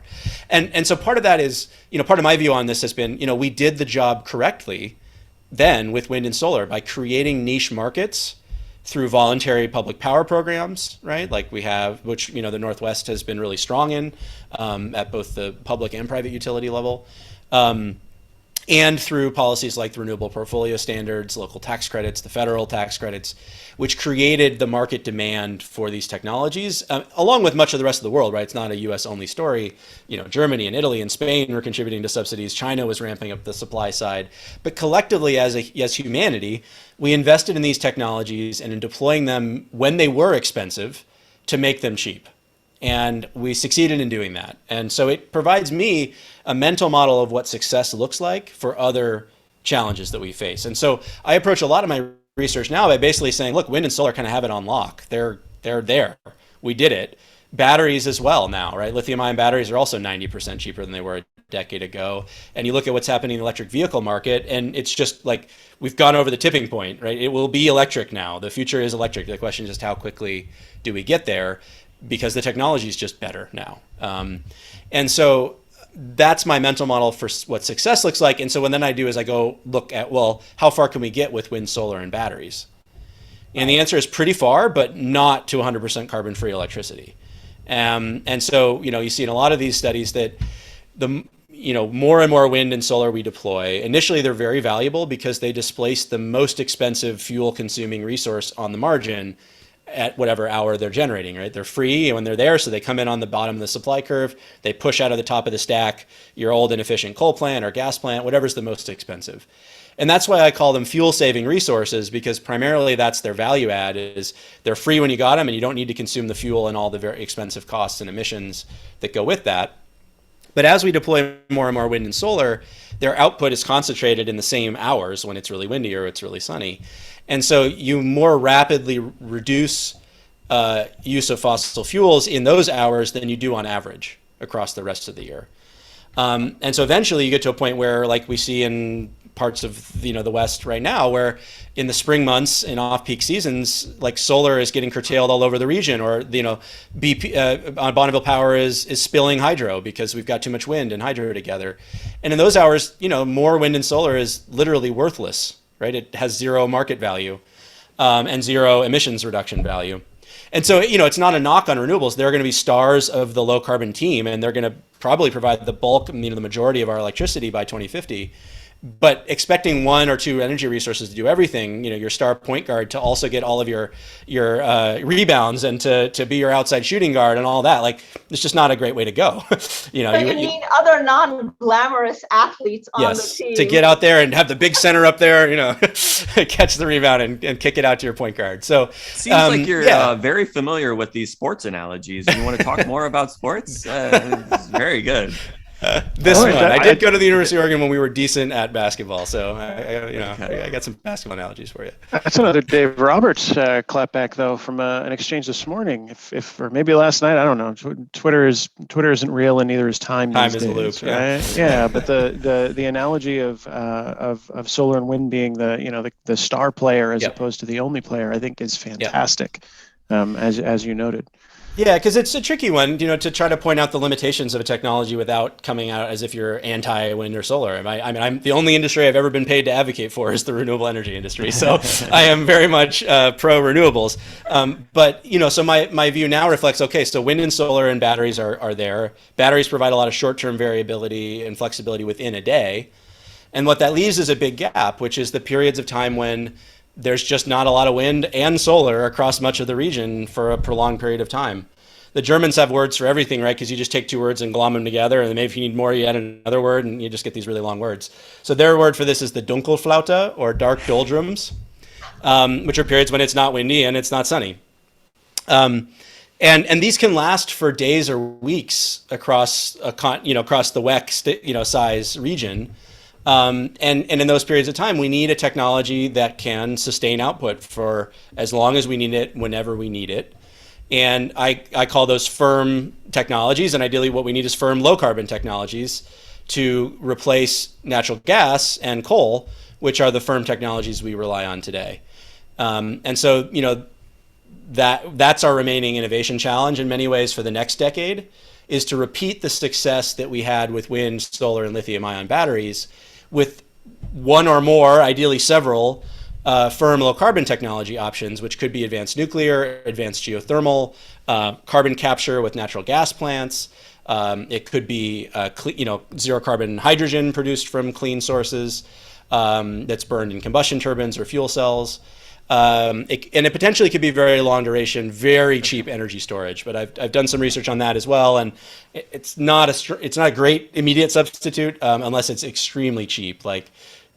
And so part of that is, part of my view on this has been, we did the job correctly then with wind and solar by creating niche markets through voluntary public power programs, right? Like we have, which, the Northwest has been really strong in at both the public and private utility level. And through policies like the renewable portfolio standards, local tax credits, the federal tax credits, which created the market demand for these technologies, along with much of the rest of the world, right? It's not a US only story. Germany and Italy and Spain were contributing to subsidies. China was ramping up the supply side. But collectively, as humanity, we invested in these technologies and in deploying them when they were expensive to make them cheap. And we succeeded in doing that. And so it provides me a mental model of what success looks like for other challenges that we face. And so I approach a lot of my research now by basically saying, look, wind and solar kind of have it on lock. They're there. We did it. Batteries as well now, right? Lithium-ion batteries are also 90% cheaper than they were a decade ago. And you look at what's happening in the electric vehicle market, and it's just like we've gone over the tipping point, right? It will be electric now. The future is electric. The question is just how quickly do we get there? Because the technology is just better now. And so that's my mental model for what success looks like. And so what then I do is I go look at, well, how far can we get with wind, solar, and batteries? And the answer is pretty far, but not to 100% carbon-free electricity. And so, you see in a lot of these studies that the more and more wind and solar we deploy, initially they're very valuable because they displace the most expensive fuel-consuming resource on the margin at whatever hour they're generating, right? They're free when they're there, so they come in on the bottom of the supply curve. They push out of the top of the stack your old inefficient coal plant or gas plant, whatever's the most expensive. And that's why I call them fuel-saving resources, because primarily that's their value add, is they're free when you got them and you don't need to consume the fuel and all the very expensive costs and emissions that go with that. But as we deploy more and more wind and solar, their output is concentrated in the same hours when it's really windy or it's really sunny. And so you more rapidly reduce use of fossil fuels in those hours than you do on average across the rest of the year. And so eventually you get to a point where, like we see in parts of the West right now, where in the spring months in off-peak seasons, like solar is getting curtailed all over the region, or BP on Bonneville Power is spilling hydro because we've got too much wind and hydro together. And in those hours, more wind and solar is literally worthless, right? It has zero market value and zero emissions reduction value. And so, it's not a knock on renewables. They're going to be stars of the low carbon team, and they're going to probably provide the bulk, the majority of our electricity by 2050. But expecting one or two energy resources to do everything, your star point guard to also get all of your rebounds and to be your outside shooting guard and all that, like, it's just not a great way to go. You need other non-glamorous athletes on the team to get out there and have the big center up there, catch the rebound and kick it out to your point guard. So seems like you're very familiar with these sports analogies. You want to talk more about sports? It's very good. I did go to the University of Oregon when we were decent at basketball, so I got some basketball analogies for you. That's another Dave Roberts clapback, though, from an exchange this morning. If or maybe last night, I don't know. Twitter isn't real, and neither is time. Time is a loop, right? Yeah, but the analogy of solar and wind being the star player as opposed to the only player, I think is fantastic. As you noted. Yeah, because it's a tricky one, to try to point out the limitations of a technology without coming out as if you're anti-wind or solar. I'm the only industry I've ever been paid to advocate for is the renewable energy industry. So I am very much pro renewables. But so my view now reflects, okay, so wind and solar and batteries are there. Batteries provide a lot of short-term variability and flexibility within a day. And what that leaves is a big gap, which is the periods of time when there's just not a lot of wind and solar across much of the region for a prolonged period of time. The Germans have words for everything, right? Because you just take two words and glom them together, and then maybe if you need more, you add another word, and you just get these really long words. So their word for this is the Dunkelflaute, or dark doldrums, which are periods when it's not windy and it's not sunny. And these can last for days or weeks across across the WEC size region. And in those periods of time, we need a technology that can sustain output for as long as we need it, whenever we need it. And I call those firm technologies, and ideally what we need is firm low carbon technologies to replace natural gas and coal, which are the firm technologies we rely on today. And so, that's our remaining innovation challenge in many ways for the next decade, is to repeat the success that we had with wind, solar, and lithium-ion batteries with one or more, ideally several, firm low-carbon technology options, which could be advanced nuclear, advanced geothermal, carbon capture with natural gas plants. It could be zero-carbon hydrogen produced from clean sources that's burned in combustion turbines or fuel cells. And it potentially could be very long duration, very cheap energy storage. But I've done some research on that as well, and it's not a great immediate substitute unless it's extremely cheap. Like,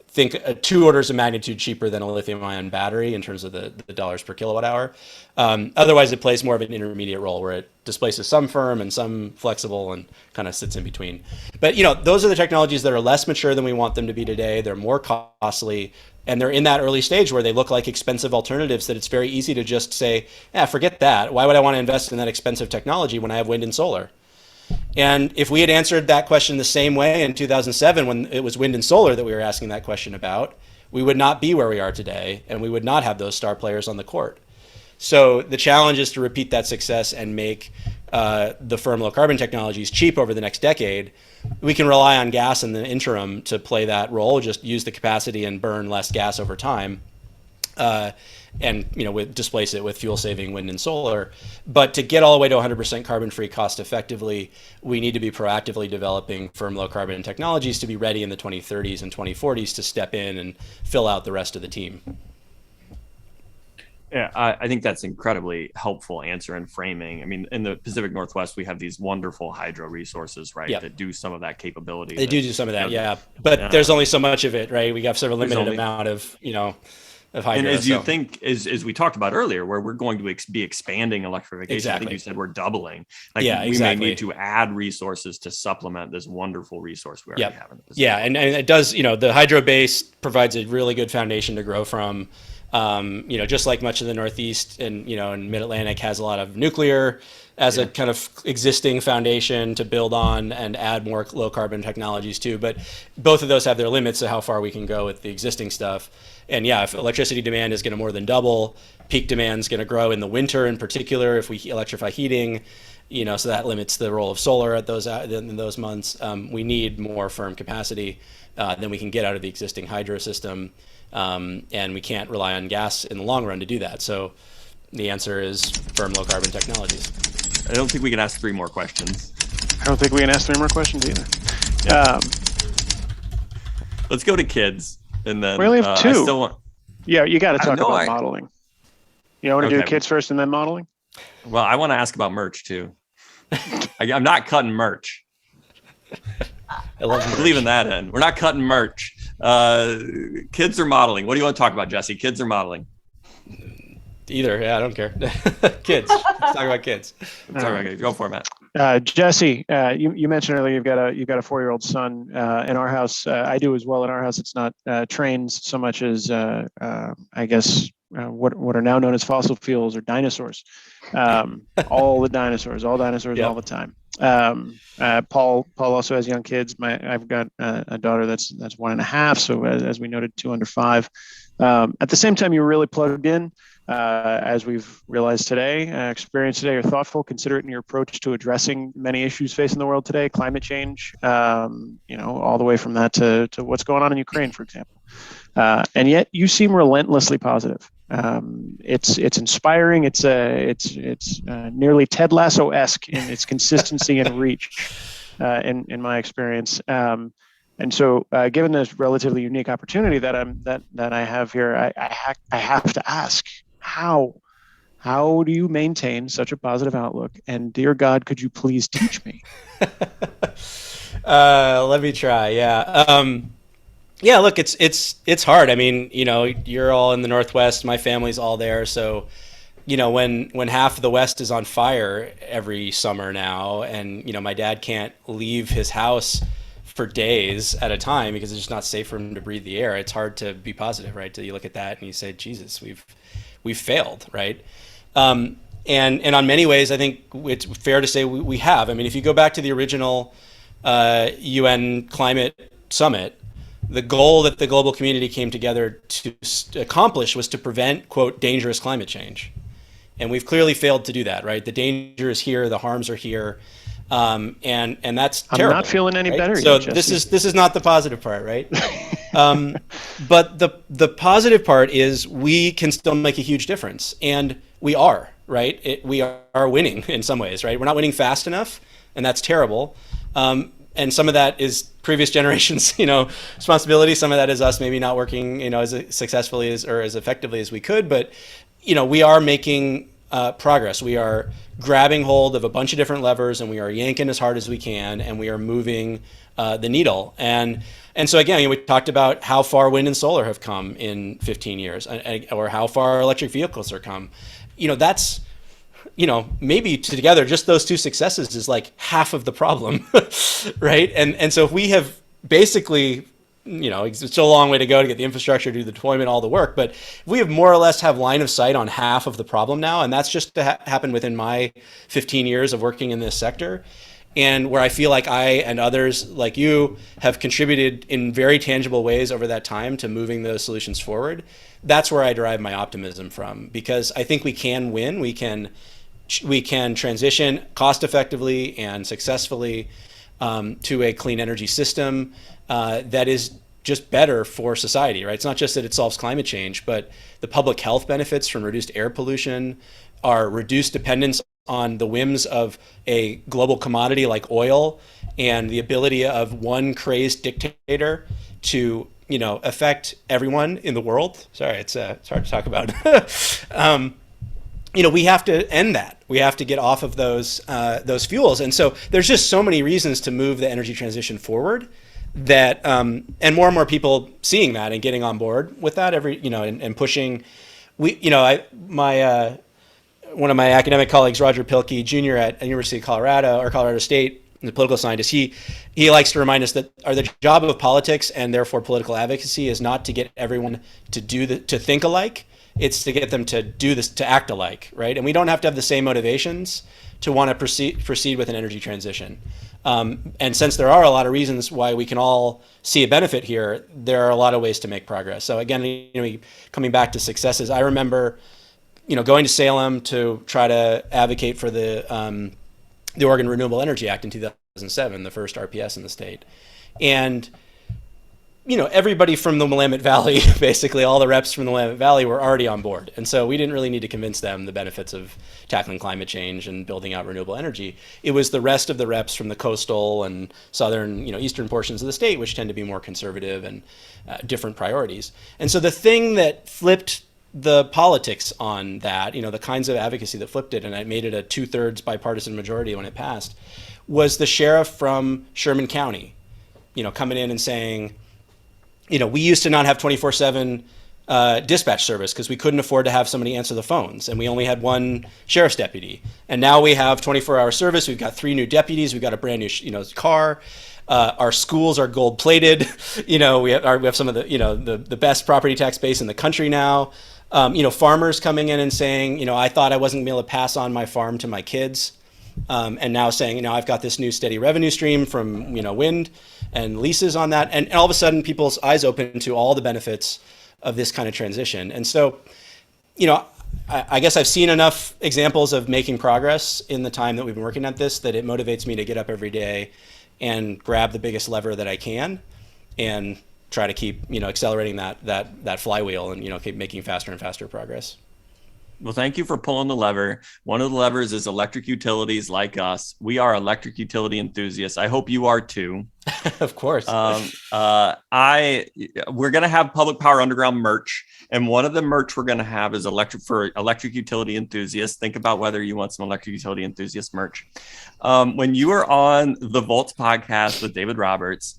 think 2 orders of magnitude cheaper than a lithium-ion battery in terms of the dollars per kilowatt hour. Otherwise, it plays more of an intermediate role where it displaces some firm and some flexible and kind of sits in between. But those are the technologies that are less mature than we want them to be today. They're more costly, and they're in that early stage where they look like expensive alternatives that it's very easy to just say, forget that. Why would I want to invest in that expensive technology when I have wind and solar? And if we had answered that question the same way in 2007 when it was wind and solar that we were asking that question about, we would not be where we are today, and we would not have those star players on the court. So the challenge is to repeat that success and make the firm low carbon technologies cheap over the next decade. We can rely on gas in the interim to play that role, just use the capacity and burn less gas over time. And displace it with fuel-saving wind and solar. But to get all the way to 100% carbon-free cost-effectively, we need to be proactively developing firm low-carbon technologies to be ready in the 2030s and 2040s to step in and fill out the rest of the team. Yeah, I think that's incredibly helpful answer and framing. I mean, in the Pacific Northwest, we have these wonderful hydro resources, right, that do some of that capability. They do some of that, But there's only so much of it, right? We have sort of a limited amount of, of hydro. And as we talked about earlier, where we're going to be expanding electrification, I think you said we're doubling. We may need to add resources to supplement this wonderful resource we already have in the Pacific. Yeah, and it does, the hydro base provides a really good foundation to grow from. Just like much of the Northeast and Mid-Atlantic has a lot of nuclear as a kind of existing foundation to build on and add more low carbon technologies too. But both of those have their limits to how far we can go with the existing stuff. And if electricity demand is going to more than double, peak demand is going to grow in the winter in particular if we electrify heating, so that limits the role of solar in those months. We need more firm capacity than we can get out of the existing hydro system. And we can't rely on gas in the long run to do that. So the answer is firm low carbon technologies. I don't think we can ask 3 more questions. I don't think we can ask 3 more questions either. Let's go to kids. And then we only have 2. You got to talk about modeling. modeling. You want to do kids first and then modeling? Well, I want to ask about merch too. I'm not cutting merch. I love merch. Leaving that in. We're not cutting merch. Kids or modeling? What do you want to talk about, Jesse? Kids or modeling? Either. Yeah, I don't care. Kids. Let's talk about kids. Go for it, Matt. Jesse, you mentioned earlier you've got a 4-year-old son. In our house, I do as well. In our house, it's not trains so much as I guess what are now known as fossil fuels or dinosaurs. All the dinosaurs, all the time. Paul also has young kids. I've got a daughter that's 1.5. So as we noted, 2 under 5. At the same time, you're really plugged in. As we've realized today, experienced today, are thoughtful, considerate in your approach to addressing many issues facing the world today, climate change, all the way from that to what's going on in Ukraine, for example. And yet you seem relentlessly positive. It's inspiring. It's nearly Ted Lasso-esque in its consistency and reach, in my experience. And so, given this relatively unique opportunity that I have here, I have to ask, how do you maintain such a positive outlook? And dear God, could you please teach me? Let me try. Yeah. Look, it's hard. I mean, you're all in the Northwest. My family's all there. So, when half of the West is on fire every summer now, and my dad can't leave his house for days at a time because it's just not safe for him to breathe the air. It's hard to be positive, right? Till you look at that and you say, Jesus, we've failed, right? And on many ways, I think it's fair to say we have. I mean, if you go back to the original UN climate summit, the goal that the global community came together to accomplish was to prevent, quote, dangerous climate change. And we've clearly failed to do that, right? The danger is here, the harms are here. And that's I'm terrible. not feeling any better So yet, this Jesse. is not the positive part, right? But the positive part is we can still make a huge difference, and we are, right? We are winning in some ways, right? We're not winning fast enough, and that's terrible. And some of that is previous generations, responsibility. Some of that is us maybe not working, as successfully or as effectively as we could. But, we are making progress. We are grabbing hold of a bunch of different levers, and we are yanking as hard as we can, and we are moving the needle. And so again, we talked about how far wind and solar have come in 15 years, or how far electric vehicles are come. That's, maybe together, just those two successes is like half of the problem, right? And so if we have basically, it's still a long way to go to get the infrastructure, do the deployment, all the work, but if we have more or less have line of sight on half of the problem now, and that's just happened within my 15 years of working in this sector, and where I feel like I and others like you have contributed in very tangible ways over that time to moving those solutions forward, that's where I derive my optimism from, because I think we can win. We can transition cost effectively and successfully to a clean energy system that is just better for society, right? It's not just that it solves climate change, but the public health benefits from reduced air pollution, our reduced dependence on the whims of a global commodity like oil, and the ability of one crazed dictator to, affect everyone in the world. Sorry, it's hard to talk about. We have to end that. We have to get off of those fuels. And so there's just so many reasons to move the energy transition forward that, and more people seeing that and getting on board with that and pushing. One of my academic colleagues, Roger Pilkey Jr. at University of Colorado or Colorado State, the political scientist, he likes to remind us that the job of politics and therefore political advocacy is not to get everyone to think alike. It's to get them to do this, to act alike, right? And we don't have to have the same motivations to want to proceed with an energy transition. And since there are a lot of reasons why we can all see a benefit here, there are a lot of ways to make progress. So again, coming back to successes, I remember, going to Salem to try to advocate for the Oregon Renewable Energy Act in 2007, the first RPS in the state, and everybody from the Willamette Valley, basically all the reps from the Willamette Valley were already on board. And so we didn't really need to convince them the benefits of tackling climate change and building out renewable energy. It was the rest of the reps from the coastal and southern, eastern portions of the state, which tend to be more conservative and different priorities. And so the thing that flipped the politics on that, the kinds of advocacy that flipped it, and it made it a 2/3 bipartisan majority when it passed, was the sheriff from Sherman County, coming in and saying, we used to not have 24/7 dispatch service because we couldn't afford to have somebody answer the phones, and we only had one sheriff's deputy. And now we have 24-hour service. We've got 3 new deputies. We've got a brand new, car. Our schools are gold plated. We have some of the best property tax base in the country now. Farmers coming in and saying, I thought I wasn't going to be able to pass on my farm to my kids. And now saying, I've got this new steady revenue stream from, wind and leases on that. And all of a sudden people's eyes open to all the benefits of this kind of transition. And so, I guess I've seen enough examples of making progress in the time that we've been working at this, that it motivates me to get up every day and grab the biggest lever that I can and try to keep, accelerating that flywheel and, keep making faster and faster progress. Well, thank you for pulling the lever. One of the levers is electric utilities like us. We are electric utility enthusiasts. I hope you are too. Of course. We're going to have Public Power Underground merch. And one of the merch we're going to have is electric utility enthusiasts. Think about whether you want some electric utility enthusiast merch. When you were on the Volts podcast with David Roberts,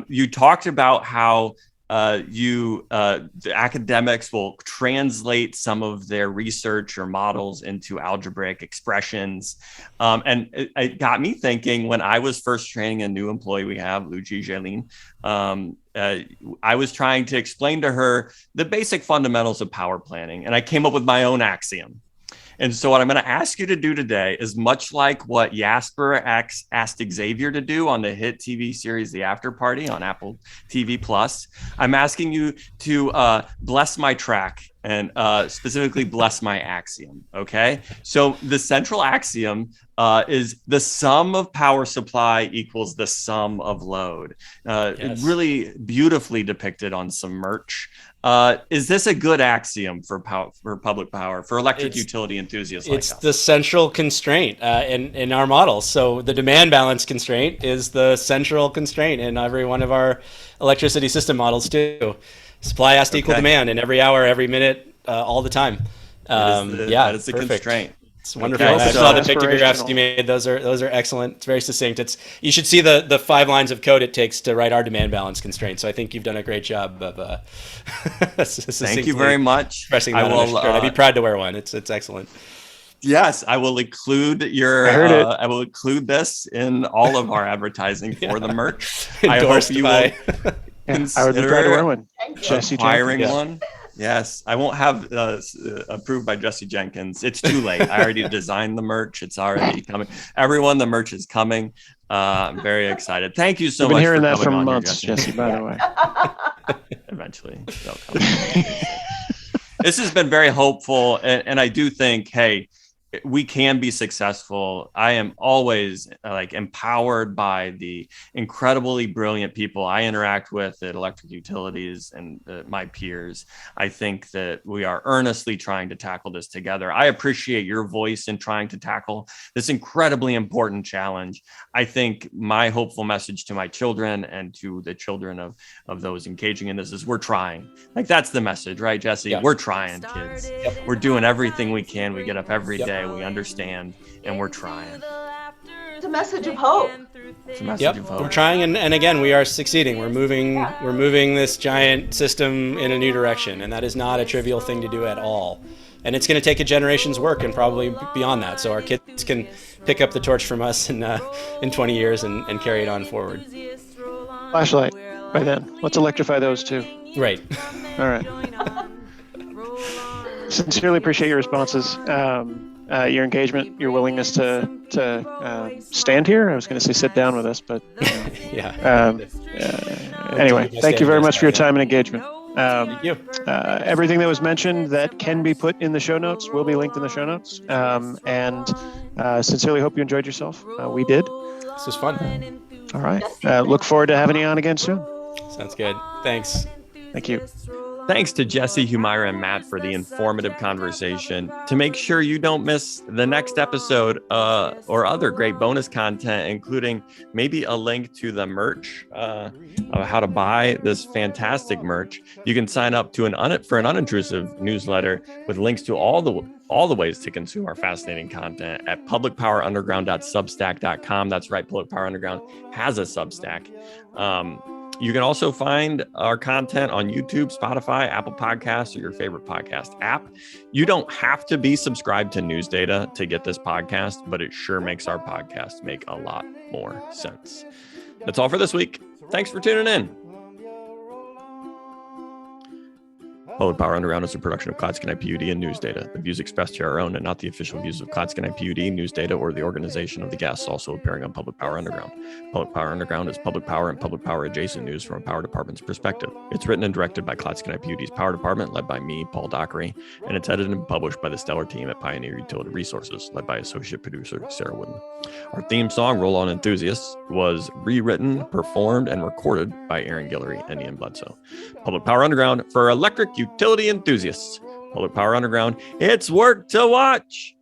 you talked about how the academics will translate some of their research or models into algebraic expressions. And it got me thinking, when I was first training a new employee we have, Luigi Jalin, I was trying to explain to her the basic fundamentals of power planning. And I came up with my own axiom. And so what I'm going to ask you to do today is much like what Jasper asked Xavier to do on the hit TV series The After Party on Apple TV Plus. I'm asking you to bless my track and specifically bless my axiom. Okay. So the central axiom is the sum of power supply equals the sum of load. Yes. Really beautifully depicted on some merch. Is this a good axiom for public power, for electric utility enthusiasts like us? It's the central constraint in our model. So the demand balance constraint is the central constraint in every one of our electricity system models too. Supply has to equal demand in every hour, every minute, all the time. That is the constraint. It's wonderful. Okay, I saw the pictographs you made. Those are excellent. It's very succinct. You should see the 5 lines of code it takes to write our demand balance constraint. So I think you've done a great job of thank you very much. Expressing that on a shirt. I'd be proud to wear one. It's excellent. Yes, I will include I will include this in all of our advertising for the merch. I hope you will consider I would be proud to wear one. Jesse acquiring one. Yes, I won't have approved by Jesse Jenkins. It's too late. I already designed the merch. It's already coming. Everyone, the merch is coming. I'm very excited. Thank you so much. I've been hearing that for for coming months, here, Jesse, by the way. Eventually, they'll come. This has been very hopeful, and I do think, hey, we can be successful. I am always empowered by the incredibly brilliant people I interact with at electric utilities and my peers. I think that we are earnestly trying to tackle this together. I appreciate your voice in trying to tackle this incredibly important challenge. I think my hopeful message to my children and to the children of those engaging in this is we're trying. That's the message, right, Jesse? Yeah. We're trying, kids. Yep. We're doing everything we can. We get up every day. We understand, and we're trying. It's a message of hope. We're trying, and again, we are succeeding. We're moving this giant system in a new direction, and that is not a trivial thing to do at all. And it's going to take a generation's work, and probably beyond that. So our kids can pick up the torch from us in 20 years and carry it on forward. Flashlight by then. Let's electrify those too. Right. All right. Sincerely appreciate your responses. Your engagement, your willingness to stand here. I was going to say sit down with us, but anyway, thank you very much for your time and engagement. Thank you. Everything that was mentioned that can be put in the show notes will be linked in the show notes. And sincerely hope you enjoyed yourself. We did. This was fun. All right. Look forward to having you on again soon. Sounds good. Thanks. Thank you. Thanks to Jesse, Humaira, and Matt for the informative conversation. To make sure you don't miss the next episode or other great bonus content, including maybe a link to the merch of how to buy this fantastic merch, you can sign up to for an unintrusive newsletter with links to all the ways to consume our fascinating content at publicpowerunderground.substack.com. That's right, Public Power Underground has a Substack. You can also find our content on YouTube, Spotify, Apple Podcasts, or your favorite podcast app. You don't have to be subscribed to News Data to get this podcast, but it sure makes our podcast make a lot more sense. That's all for this week. Thanks for tuning in. Public Power Underground is a production of Cloud-Sky PUD and News Data. The views expressed here are our own and not the official views of Cloud-Sky PUD, News Data, or the organization of the guests also appearing on Public Power Underground. Public Power Underground is public power and public power adjacent news from a power department's perspective. It's written and directed by Cloud-Sky PUD's Power Department, led by me, Paul Dockery, and it's edited and published by the stellar team at Pioneer Utility Resources, led by associate producer Sarah Wooden. Our theme song, Roll On Enthusiasts, was rewritten, performed, and recorded by Aaron Guillory and Ian Bledsoe. Public Power Underground for electric utility enthusiasts. Public Power Underground, it's work to watch.